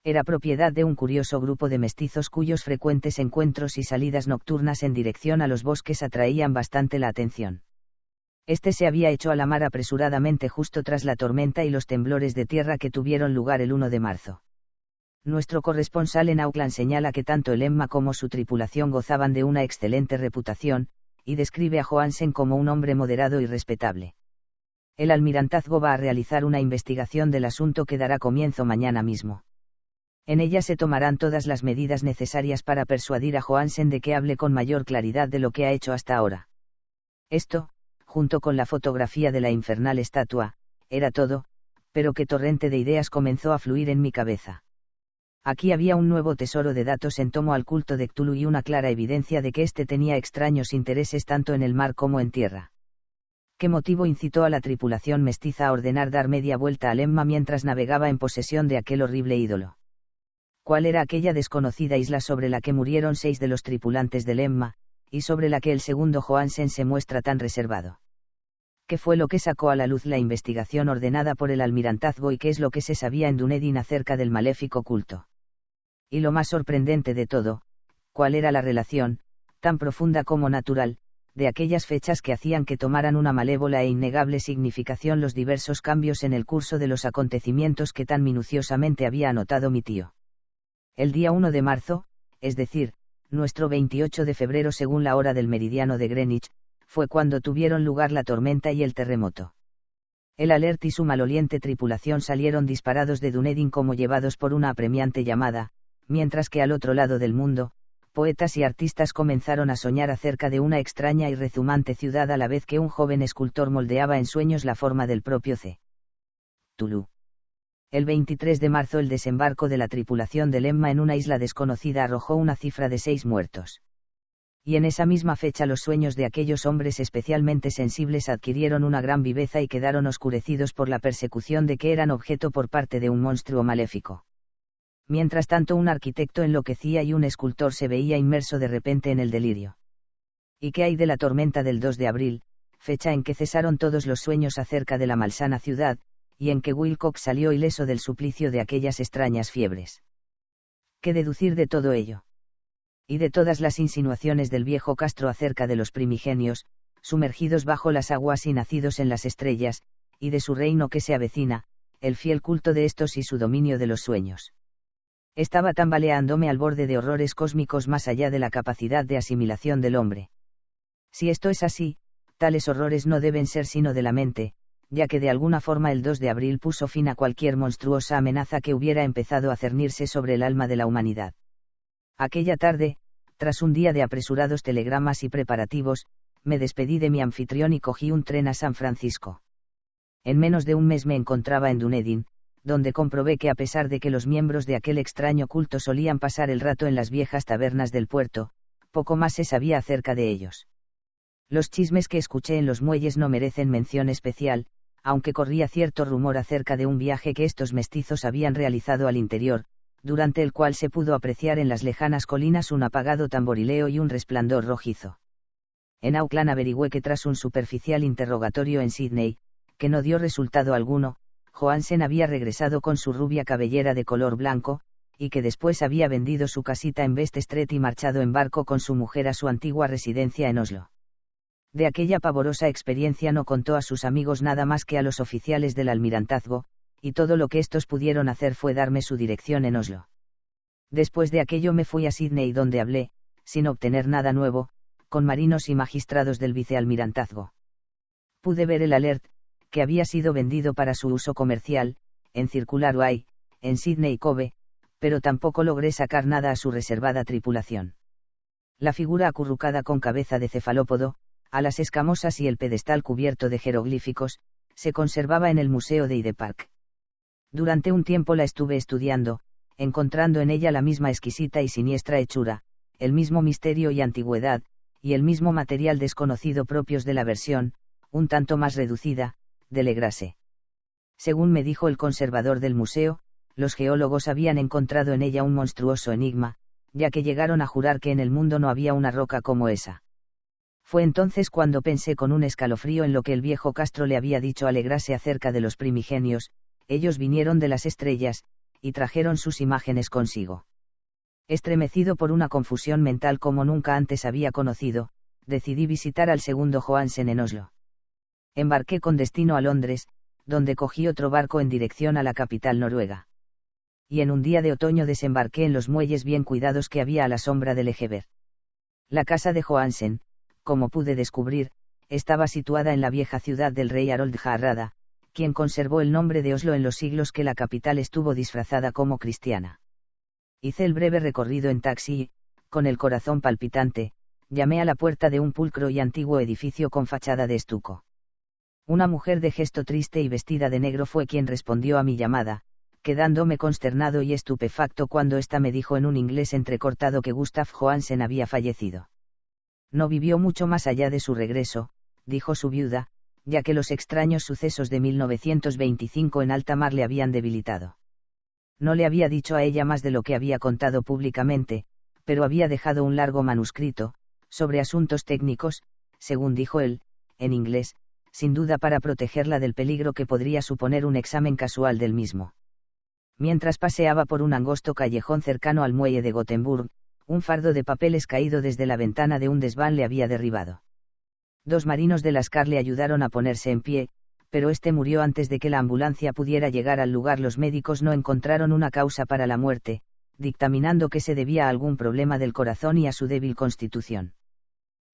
Era propiedad de un curioso grupo de mestizos cuyos frecuentes encuentros y salidas nocturnas en dirección a los bosques atraían bastante la atención. Este se había hecho a la mar apresuradamente justo tras la tormenta y los temblores de tierra que tuvieron lugar el 1 de marzo. Nuestro corresponsal en Auckland señala que tanto el Emma como su tripulación gozaban de una excelente reputación, y describe a Johansen como un hombre moderado y respetable. El almirantazgo va a realizar una investigación del asunto que dará comienzo mañana mismo. En ella se tomarán todas las medidas necesarias para persuadir a Johansen de que hable con mayor claridad de lo que ha hecho hasta ahora. Esto, junto con la fotografía de la infernal estatua, era todo, pero qué torrente de ideas comenzó a fluir en mi cabeza. Aquí había un nuevo tesoro de datos en torno al culto de Cthulhu y una clara evidencia de que éste tenía extraños intereses tanto en el mar como en tierra. ¿Qué motivo incitó a la tripulación mestiza a ordenar dar media vuelta al Emma mientras navegaba en posesión de aquel horrible ídolo? ¿Cuál era aquella desconocida isla sobre la que murieron 6 de los tripulantes del Emma, y sobre la que el segundo Johansen se muestra tan reservado? ¿Qué fue lo que sacó a la luz la investigación ordenada por el almirantazgo y qué es lo que se sabía en Dunedin acerca del maléfico culto? Y lo más sorprendente de todo, ¿cuál era la relación, tan profunda como natural, de aquellas fechas que hacían que tomaran una malévola e innegable significación los diversos cambios en el curso de los acontecimientos que tan minuciosamente había anotado mi tío? El día 1 de marzo, es decir, nuestro 28 de febrero según la hora del meridiano de Greenwich, fue cuando tuvieron lugar la tormenta y el terremoto. El Alert y su maloliente tripulación salieron disparados de Dunedin como llevados por una apremiante llamada, mientras que al otro lado del mundo, poetas y artistas comenzaron a soñar acerca de una extraña y rezumante ciudad a la vez que un joven escultor moldeaba en sueños la forma del propio Cthulhu. El 23 de marzo el desembarco de la tripulación del Emma en una isla desconocida arrojó una cifra de 6 muertos. Y en esa misma fecha los sueños de aquellos hombres especialmente sensibles adquirieron una gran viveza y quedaron oscurecidos por la persecución de que eran objeto por parte de un monstruo maléfico. Mientras tanto un arquitecto enloquecía y un escultor se veía inmerso de repente en el delirio. ¿Y qué hay de la tormenta del 2 de abril, fecha en que cesaron todos los sueños acerca de la malsana ciudad, y en que Wilcox salió ileso del suplicio de aquellas extrañas fiebres? ¿Qué deducir de todo ello? Y de todas las insinuaciones del viejo Castro acerca de los primigenios, sumergidos bajo las aguas y nacidos en las estrellas, y de su reino que se avecina, el fiel culto de estos y su dominio de los sueños. Estaba tambaleándome al borde de horrores cósmicos más allá de la capacidad de asimilación del hombre. Si esto es así, tales horrores no deben ser sino de la mente, ya que de alguna forma el 2 de abril puso fin a cualquier monstruosa amenaza que hubiera empezado a cernirse sobre el alma de la humanidad. Aquella tarde, tras un día de apresurados telegramas y preparativos, me despedí de mi anfitrión y cogí un tren a San Francisco. En menos de un mes me encontraba en Dunedin, donde comprobé que a pesar de que los miembros de aquel extraño culto solían pasar el rato en las viejas tabernas del puerto, poco más se sabía acerca de ellos. Los chismes que escuché en los muelles no merecen mención especial, aunque corría cierto rumor acerca de un viaje que estos mestizos habían realizado al interior, durante el cual se pudo apreciar en las lejanas colinas un apagado tamborileo y un resplandor rojizo. En Auckland averigüé que tras un superficial interrogatorio en Sydney, que no dio resultado alguno, Johansen había regresado con su rubia cabellera de color blanco, y que después había vendido su casita en West Street y marchado en barco con su mujer a su antigua residencia en Oslo. De aquella pavorosa experiencia no contó a sus amigos nada más que a los oficiales del almirantazgo, y todo lo que estos pudieron hacer fue darme su dirección en Oslo. Después de aquello me fui a Sydney donde hablé, sin obtener nada nuevo, con marinos y magistrados del vicealmirantazgo. Pude ver el Alert, que había sido vendido para su uso comercial, en Circular Bay, en Sydney Cove, pero tampoco logré sacar nada a su reservada tripulación. La figura acurrucada con cabeza de cefalópodo, alas escamosas y el pedestal cubierto de jeroglíficos, se conservaba en el Museo de Hyde Park. Durante un tiempo la estuve estudiando, encontrando en ella la misma exquisita y siniestra hechura, el mismo misterio y antigüedad, y el mismo material desconocido propios de la versión, un tanto más reducida, de Legrase. Según me dijo el conservador del museo, los geólogos habían encontrado en ella un monstruoso enigma, ya que llegaron a jurar que en el mundo no había una roca como esa. Fue entonces cuando pensé con un escalofrío en lo que el viejo Castro le había dicho a Legrase acerca de los primigenios: ellos vinieron de las estrellas, y trajeron sus imágenes consigo. Estremecido por una confusión mental como nunca antes había conocido, decidí visitar al segundo Johansen en Oslo. Embarqué con destino a Londres, donde cogí otro barco en dirección a la capital noruega. y en un día de otoño desembarqué en los muelles bien cuidados que había a la sombra del Egeber. La casa de Johansen, como pude descubrir, estaba situada en la vieja ciudad del rey Harold Harrada, quien conservó el nombre de Oslo en los siglos que la capital estuvo disfrazada como cristiana. Hice el breve recorrido en taxi y, con el corazón palpitante, llamé a la puerta de un pulcro y antiguo edificio con fachada de estuco. Una mujer de gesto triste y vestida de negro fue quien respondió a mi llamada, quedándome consternado y estupefacto cuando ésta me dijo en un inglés entrecortado que Gustav Johansen había fallecido. No vivió mucho más allá de su regreso, dijo su viuda, ya que los extraños sucesos de 1925 en alta mar le habían debilitado. No le había dicho a ella más de lo que había contado públicamente, pero había dejado un largo manuscrito, sobre asuntos técnicos, según dijo él, en inglés, sin duda para protegerla del peligro que podría suponer un examen casual del mismo. Mientras paseaba por un angosto callejón cercano al muelle de Gothenburg, un fardo de papeles caído desde la ventana de un desván le había derribado. 2 marinos de Lascar le ayudaron a ponerse en pie, pero este murió antes de que la ambulancia pudiera llegar al lugar. Los médicos no encontraron una causa para la muerte, dictaminando que se debía a algún problema del corazón y a su débil constitución.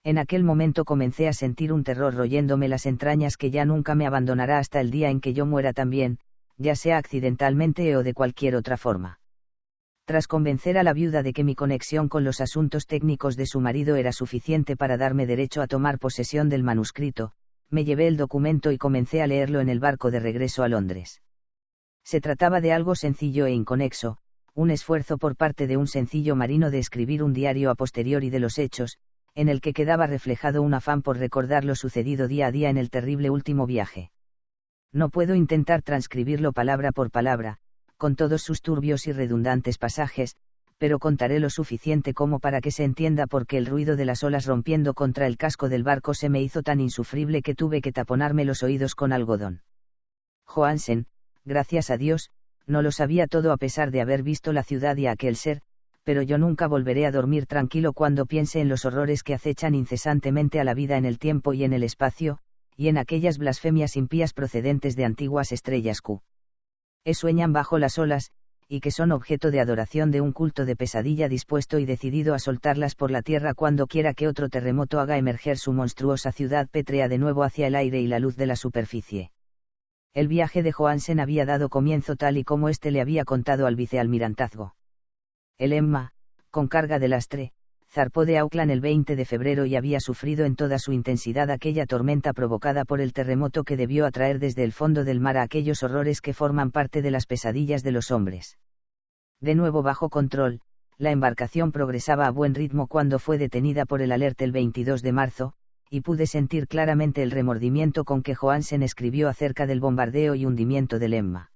En aquel momento comencé a sentir un terror royéndome las entrañas que ya nunca me abandonará hasta el día en que yo muera también, ya sea accidentalmente o de cualquier otra forma. Tras convencer a la viuda de que mi conexión con los asuntos técnicos de su marido era suficiente para darme derecho a tomar posesión del manuscrito, me llevé el documento y comencé a leerlo en el barco de regreso a Londres. Se trataba de algo sencillo e inconexo, un esfuerzo por parte de un sencillo marino de escribir un diario a posteriori de los hechos, en el que quedaba reflejado un afán por recordar lo sucedido día a día en el terrible último viaje. No puedo intentar transcribirlo palabra por palabra, con todos sus turbios y redundantes pasajes, pero contaré lo suficiente como para que se entienda por qué el ruido de las olas rompiendo contra el casco del barco se me hizo tan insufrible que tuve que taponarme los oídos con algodón. Johansen, gracias a Dios, no lo sabía todo a pesar de haber visto la ciudad y a aquel ser, pero yo nunca volveré a dormir tranquilo cuando piense en los horrores que acechan incesantemente a la vida en el tiempo y en el espacio, y en aquellas blasfemias impías procedentes de antiguas estrellas que sueñan bajo las olas, y que son objeto de adoración de un culto de pesadilla dispuesto y decidido a soltarlas por la tierra cuando quiera que otro terremoto haga emerger su monstruosa ciudad pétrea de nuevo hacia el aire y la luz de la superficie. El viaje de Johansen había dado comienzo tal y como éste le había contado al vicealmirantazgo. El Emma, con carga de lastre, zarpó de Auckland el 20 de febrero y había sufrido en toda su intensidad aquella tormenta provocada por el terremoto que debió atraer desde el fondo del mar a aquellos horrores que forman parte de las pesadillas de los hombres. De nuevo bajo control, la embarcación progresaba a buen ritmo cuando fue detenida por el Alert el 22 de marzo, y pude sentir claramente el remordimiento con que Johansen escribió acerca del bombardeo y hundimiento del Emma.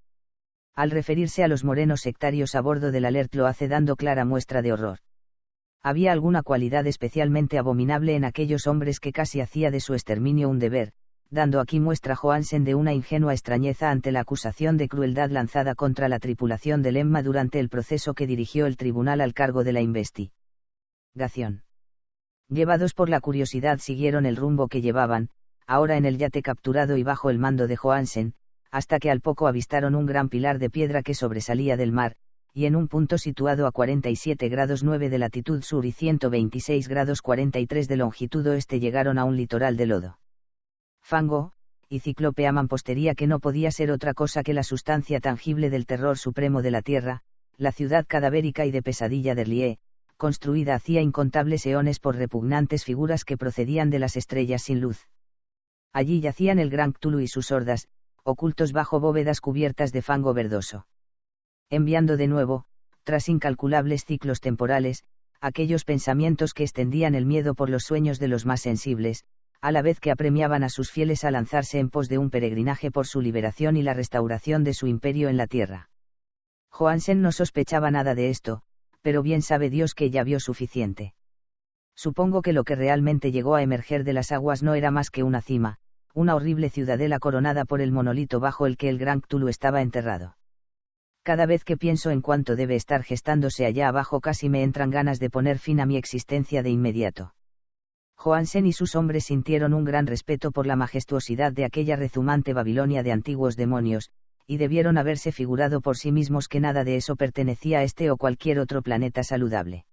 Al referirse a los morenos sectarios a bordo del Alert lo hace dando clara muestra de horror. Había alguna cualidad especialmente abominable en aquellos hombres que casi hacía de su exterminio un deber, dando aquí muestra Johansen de una ingenua extrañeza ante la acusación de crueldad lanzada contra la tripulación del Emma durante el proceso que dirigió el tribunal al cargo de la investigación. Llevados por la curiosidad siguieron el rumbo que llevaban, ahora en el yate capturado y bajo el mando de Johansen, hasta que al poco avistaron un gran pilar de piedra que sobresalía del mar, y en un punto situado a 47 grados 9 de latitud sur y 126 grados 43 de longitud oeste llegaron a un litoral de lodo, fango, y ciclópea mampostería que no podía ser otra cosa que la sustancia tangible del terror supremo de la tierra, la ciudad cadavérica y de pesadilla de Rie, construida hacía incontables eones por repugnantes figuras que procedían de las estrellas sin luz. Allí yacían el gran Cthulhu y sus hordas, ocultos bajo bóvedas cubiertas de fango verdoso. Enviando de nuevo, tras incalculables ciclos temporales, aquellos pensamientos que extendían el miedo por los sueños de los más sensibles, a la vez que apremiaban a sus fieles a lanzarse en pos de un peregrinaje por su liberación y la restauración de su imperio en la tierra. Johansen no sospechaba nada de esto, pero bien sabe Dios que ya vio suficiente. Supongo que lo que realmente llegó a emerger de las aguas no era más que una cima, una horrible ciudadela coronada por el monolito bajo el que el gran Cthulhu estaba enterrado. Cada vez que pienso en cuánto debe estar gestándose allá abajo casi me entran ganas de poner fin a mi existencia de inmediato. Johansen y sus hombres sintieron un gran respeto por la majestuosidad de aquella rezumante Babilonia de antiguos demonios, y debieron haberse figurado por sí mismos que nada de eso pertenecía a este o cualquier otro planeta saludable.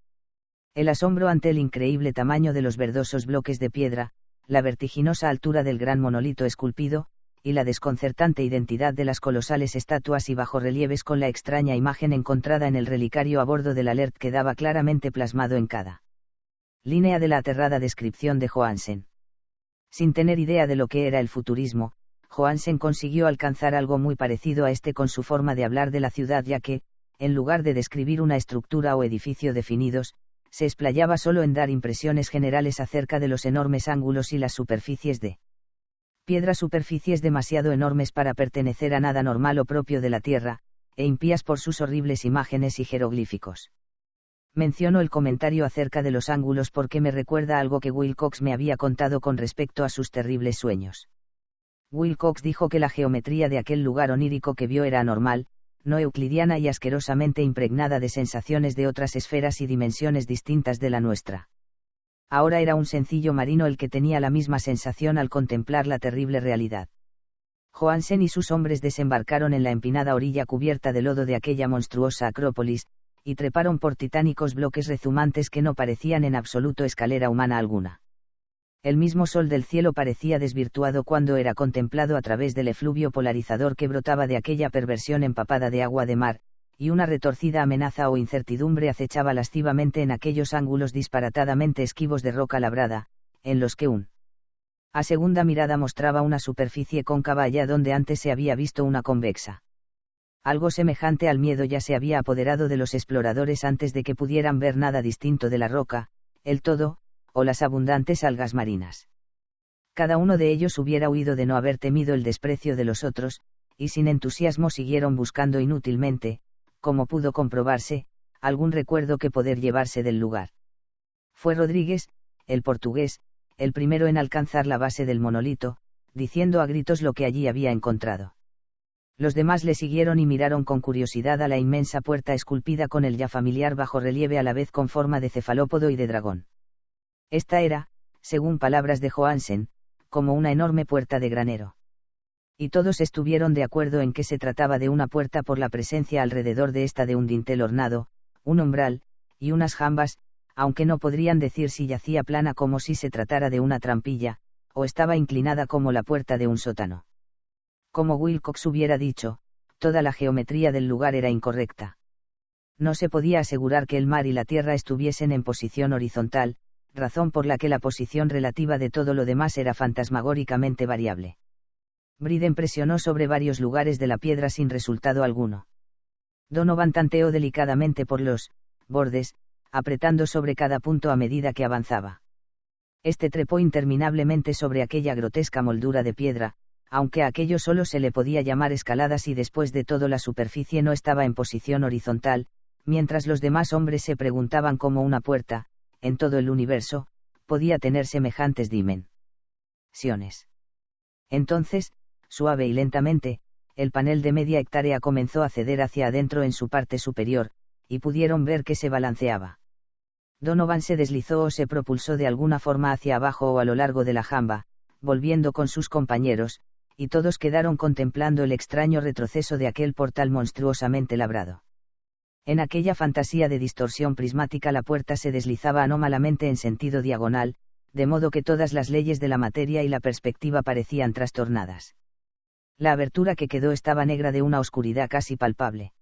El asombro ante el increíble tamaño de los verdosos bloques de piedra, la vertiginosa altura del gran monolito esculpido, y la desconcertante identidad de las colosales estatuas y bajorrelieves con la extraña imagen encontrada en el relicario a bordo del Alert quedaba claramente plasmado en cada línea de la aterrada descripción de Johansen. Sin tener idea de lo que era el futurismo, Johansen consiguió alcanzar algo muy parecido a este con su forma de hablar de la ciudad, ya que, en lugar de describir una estructura o edificio definidos, se explayaba solo en dar impresiones generales acerca de los enormes ángulos y las superficies de piedra, superficies demasiado enormes para pertenecer a nada normal o propio de la Tierra, e impías por sus horribles imágenes y jeroglíficos. Menciono el comentario acerca de los ángulos porque me recuerda algo que Wilcox me había contado con respecto a sus terribles sueños. Wilcox dijo que la geometría de aquel lugar onírico que vio era anormal, no euclidiana y asquerosamente impregnada de sensaciones de otras esferas y dimensiones distintas de la nuestra. Ahora era un sencillo marino el que tenía la misma sensación al contemplar la terrible realidad. Johansen y sus hombres desembarcaron en la empinada orilla cubierta de lodo de aquella monstruosa acrópolis, y treparon por titánicos bloques rezumantes que no parecían en absoluto escalera humana alguna. El mismo sol del cielo parecía desvirtuado cuando era contemplado a través del efluvio polarizador que brotaba de aquella perversión empapada de agua de mar, y una retorcida amenaza o incertidumbre acechaba lascivamente en aquellos ángulos disparatadamente esquivos de roca labrada, en los que a segunda mirada mostraba una superficie cóncava allá donde antes se había visto una convexa. Algo semejante al miedo ya se había apoderado de los exploradores antes de que pudieran ver nada distinto de la roca, el todo, o las abundantes algas marinas. Cada uno de ellos hubiera huido de no haber temido el desprecio de los otros, y sin entusiasmo siguieron buscando inútilmente, como pudo comprobarse, algún recuerdo que poder llevarse del lugar. Fue Rodríguez, el portugués, el primero en alcanzar la base del monolito, diciendo a gritos lo que allí había encontrado. Los demás le siguieron y miraron con curiosidad a la inmensa puerta esculpida con el ya familiar bajorrelieve a la vez con forma de cefalópodo y de dragón. Esta era, según palabras de Johansen, como una enorme puerta de granero. Y todos estuvieron de acuerdo en que se trataba de una puerta por la presencia alrededor de esta de un dintel ornado, un umbral, y unas jambas, aunque no podrían decir si yacía plana como si se tratara de una trampilla, o estaba inclinada como la puerta de un sótano. Como Wilcox hubiera dicho, toda la geometría del lugar era incorrecta. No se podía asegurar que el mar y la tierra estuviesen en posición horizontal, razón por la que la posición relativa de todo lo demás era fantasmagóricamente variable. Briden presionó sobre varios lugares de la piedra sin resultado alguno. Donovan tanteó delicadamente por los bordes, apretando sobre cada punto a medida que avanzaba. Este trepó interminablemente sobre aquella grotesca moldura de piedra, aunque a aquello solo se le podía llamar escaladas y después de todo la superficie no estaba en posición horizontal, mientras los demás hombres se preguntaban cómo una puerta, en todo el universo, podía tener semejantes dimensiones. Entonces, suave y lentamente, el panel de media hectárea comenzó a ceder hacia adentro en su parte superior, y pudieron ver que se balanceaba. Donovan se deslizó o se propulsó de alguna forma hacia abajo o a lo largo de la jamba, volviendo con sus compañeros, y todos quedaron contemplando el extraño retroceso de aquel portal monstruosamente labrado. En aquella fantasía de distorsión prismática la puerta se deslizaba anómalamente en sentido diagonal, de modo que todas las leyes de la materia y la perspectiva parecían trastornadas. La abertura que quedó estaba negra de una oscuridad casi palpable.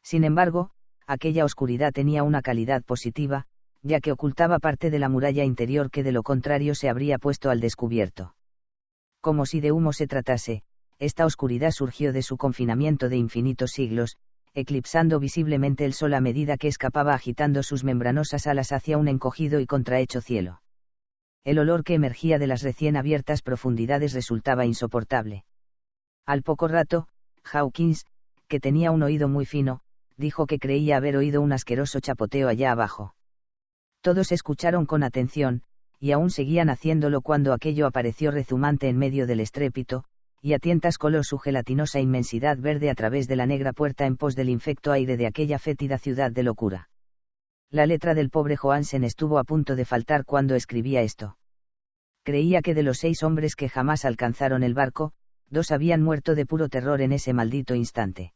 Sin embargo, aquella oscuridad tenía una calidad positiva, ya que ocultaba parte de la muralla interior que de lo contrario se habría puesto al descubierto. Como si de humo se tratase, esta oscuridad surgió de su confinamiento de infinitos siglos, eclipsando visiblemente el sol a medida que escapaba agitando sus membranosas alas hacia un encogido y contrahecho cielo. El olor que emergía de las recién abiertas profundidades resultaba insoportable. Al poco rato, Hawkins, que tenía un oído muy fino, dijo que creía haber oído un asqueroso chapoteo allá abajo. Todos escucharon con atención, y aún seguían haciéndolo cuando aquello apareció rezumante en medio del estrépito, y a tientas coló su gelatinosa inmensidad verde a través de la negra puerta en pos del infecto aire de aquella fétida ciudad de locura. La letra del pobre Johansen estuvo a punto de faltar cuando escribía esto. Creía que de los 6 hombres que jamás alcanzaron el barco, 2 habían muerto de puro terror en ese maldito instante.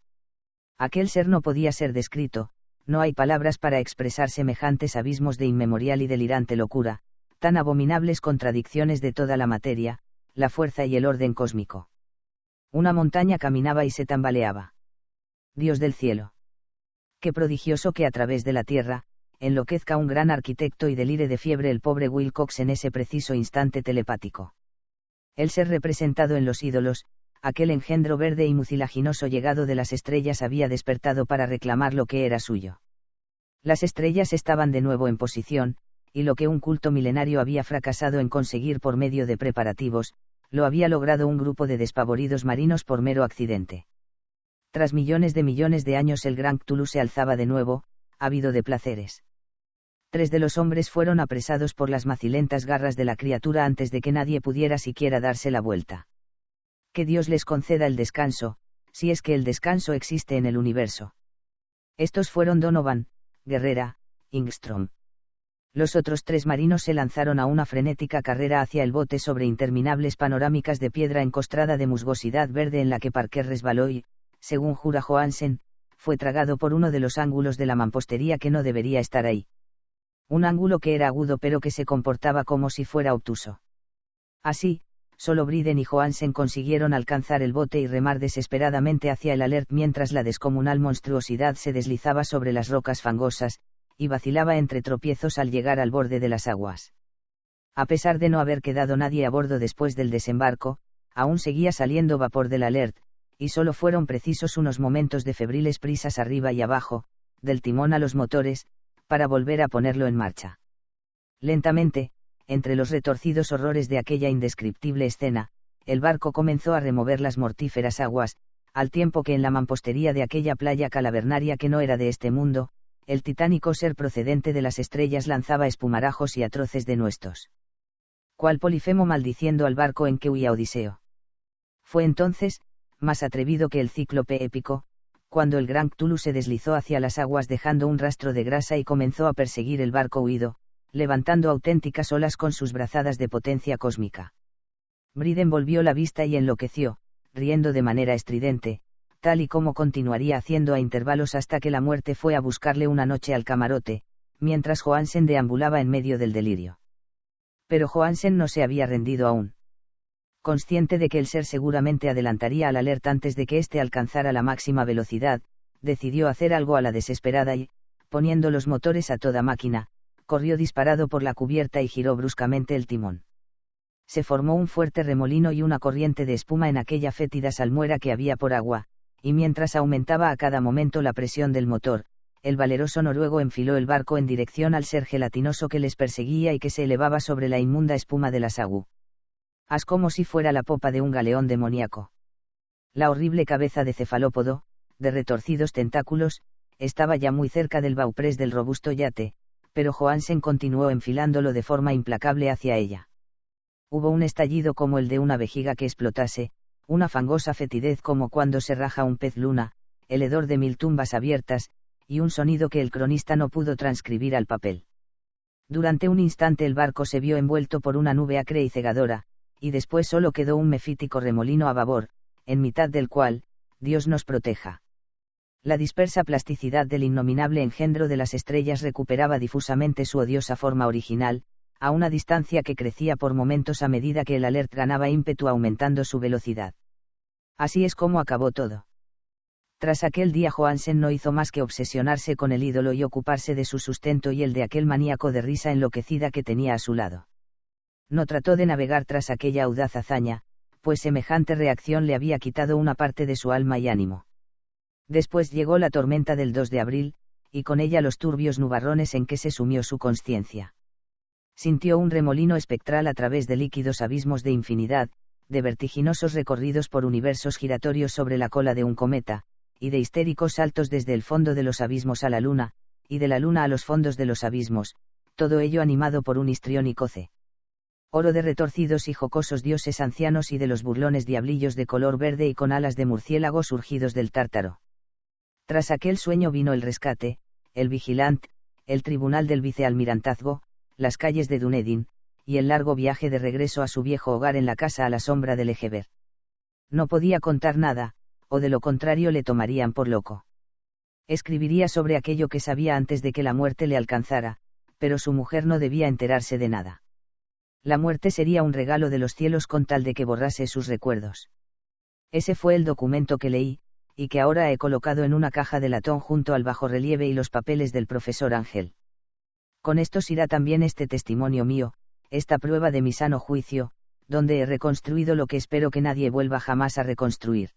Aquel ser no podía ser descrito, no hay palabras para expresar semejantes abismos de inmemorial y delirante locura, tan abominables contradicciones de toda la materia, la fuerza y el orden cósmico. Una montaña caminaba y se tambaleaba. Dios del cielo. Qué prodigioso que a través de la tierra, enloquezca un gran arquitecto y delire de fiebre el pobre Wilcox en ese preciso instante telepático. El ser representado en los ídolos, aquel engendro verde y mucilaginoso llegado de las estrellas había despertado para reclamar lo que era suyo. Las estrellas estaban de nuevo en posición, y lo que un culto milenario había fracasado en conseguir por medio de preparativos, lo había logrado un grupo de despavoridos marinos por mero accidente. Tras millones de años el gran Cthulhu se alzaba de nuevo, ávido de placeres. 3 de los hombres fueron apresados por las macilentas garras de la criatura antes de que nadie pudiera siquiera darse la vuelta. Que Dios les conceda el descanso, si es que el descanso existe en el universo. Estos fueron Donovan, Guerrera, Ingstrom. Los otros 3 marinos se lanzaron a una frenética carrera hacia el bote sobre interminables panorámicas de piedra encostrada de musgosidad verde en la que Parker resbaló y, según jura Johansen, fue tragado por uno de los ángulos de la mampostería que no debería estar ahí. Un ángulo que era agudo pero que se comportaba como si fuera obtuso. Así, solo Briden y Johansen consiguieron alcanzar el bote y remar desesperadamente hacia el Alert mientras la descomunal monstruosidad se deslizaba sobre las rocas fangosas, y vacilaba entre tropiezos al llegar al borde de las aguas. A pesar de no haber quedado nadie a bordo después del desembarco, aún seguía saliendo vapor del Alert, y solo fueron precisos unos momentos de febriles prisas arriba y abajo, del timón a los motores, para volver a ponerlo en marcha. Lentamente, entre los retorcidos horrores de aquella indescriptible escena, el barco comenzó a remover las mortíferas aguas, al tiempo que en la mampostería de aquella playa calavernaria que no era de este mundo, el titánico ser procedente de las estrellas lanzaba espumarajos y atroces denuestos. Cual Polifemo maldiciendo al barco en que huía Odiseo. Fue entonces, más atrevido que el cíclope épico, cuando el gran Cthulhu se deslizó hacia las aguas dejando un rastro de grasa y comenzó a perseguir el barco huido, levantando auténticas olas con sus brazadas de potencia cósmica. Briden volvió la vista y enloqueció, riendo de manera estridente, tal y como continuaría haciendo a intervalos hasta que la muerte fue a buscarle una noche al camarote, mientras Johansen deambulaba en medio del delirio. Pero Johansen no se había rendido aún. Consciente de que el ser seguramente adelantaría al Alert antes de que éste alcanzara la máxima velocidad, decidió hacer algo a la desesperada y, poniendo los motores a toda máquina, corrió disparado por la cubierta y giró bruscamente el timón. Se formó un fuerte remolino y una corriente de espuma en aquella fétida salmuera que había por agua, y mientras aumentaba a cada momento la presión del motor, el valeroso noruego enfiló el barco en dirección al ser gelatinoso que les perseguía y que se elevaba sobre la inmunda espuma de la sagú. Haz como si fuera la popa de un galeón demoníaco. La horrible cabeza de cefalópodo, de retorcidos tentáculos, estaba ya muy cerca del bauprés del robusto yate, pero Johansen continuó enfilándolo de forma implacable hacia ella. Hubo un estallido como el de una vejiga que explotase, una fangosa fetidez como cuando se raja un pez luna, el hedor de 1000 tumbas abiertas, y un sonido que el cronista no pudo transcribir al papel. Durante un instante el barco se vio envuelto por una nube acre y cegadora, y después solo quedó un mefítico remolino a babor, en mitad del cual, Dios nos proteja. La dispersa plasticidad del innominable engendro de las estrellas recuperaba difusamente su odiosa forma original, a una distancia que crecía por momentos a medida que el Alert ganaba ímpetu aumentando su velocidad. Así es como acabó todo. Tras aquel día Johansen no hizo más que obsesionarse con el ídolo y ocuparse de su sustento y el de aquel maníaco de risa enloquecida que tenía a su lado. No trató de navegar tras aquella audaz hazaña, pues semejante reacción le había quitado una parte de su alma y ánimo. Después llegó la tormenta del 2 de abril, y con ella los turbios nubarrones en que se sumió su conciencia. Sintió un remolino espectral a través de líquidos abismos de infinidad, de vertiginosos recorridos por universos giratorios sobre la cola de un cometa, y de histéricos saltos desde el fondo de los abismos a la luna, y de la luna a los fondos de los abismos, todo ello animado por un histriónico oro de retorcidos y jocosos dioses ancianos y de los burlones diablillos de color verde y con alas de murciélago surgidos del tártaro. Tras aquel sueño vino el rescate, el vigilante, el tribunal del vicealmirantazgo, las calles de Dunedin, y el largo viaje de regreso a su viejo hogar en la casa a la sombra del Egeber. No podía contar nada, o de lo contrario le tomarían por loco. Escribiría sobre aquello que sabía antes de que la muerte le alcanzara, pero su mujer no debía enterarse de nada. La muerte sería un regalo de los cielos con tal de que borrase sus recuerdos. Ese fue el documento que leí, y que ahora he colocado en una caja de latón junto al bajorrelieve y los papeles del profesor Ángel. Con estos irá también este testimonio mío, esta prueba de mi sano juicio, donde he reconstruido lo que espero que nadie vuelva jamás a reconstruir.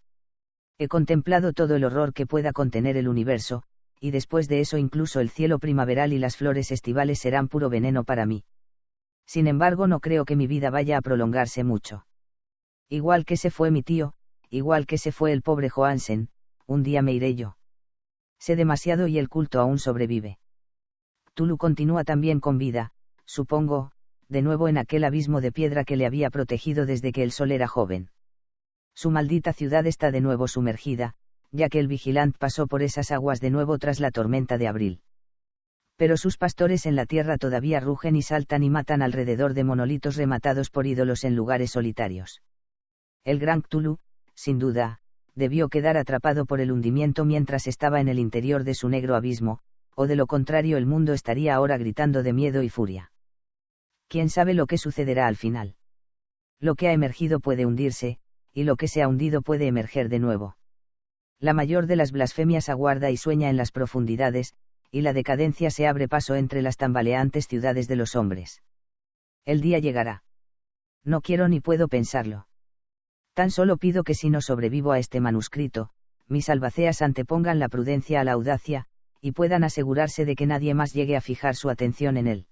He contemplado todo el horror que pueda contener el universo, y después de eso incluso el cielo primaveral y las flores estivales serán puro veneno para mí. Sin embargo, no creo que mi vida vaya a prolongarse mucho. Igual que se fue mi tío, igual que se fue el pobre Johansen, un día me iré yo. Sé demasiado y el culto aún sobrevive. Tulu continúa también con vida, supongo, de nuevo en aquel abismo de piedra que le había protegido desde que el sol era joven. Su maldita ciudad está de nuevo sumergida, ya que el Vigilant pasó por esas aguas de nuevo tras la tormenta de abril. Pero sus pastores en la tierra todavía rugen y saltan y matan alrededor de monolitos rematados por ídolos en lugares solitarios. El gran Cthulhu, sin duda, debió quedar atrapado por el hundimiento mientras estaba en el interior de su negro abismo, o de lo contrario el mundo estaría ahora gritando de miedo y furia. ¿Quién sabe lo que sucederá al final? Lo que ha emergido puede hundirse, y lo que se ha hundido puede emerger de nuevo. La mayor de las blasfemias aguarda y sueña en las profundidades, y la decadencia se abre paso entre las tambaleantes ciudades de los hombres. El día llegará. No quiero ni puedo pensarlo. Tan solo pido que si no sobrevivo a este manuscrito, mis albaceas antepongan la prudencia a la audacia, y puedan asegurarse de que nadie más llegue a fijar su atención en él.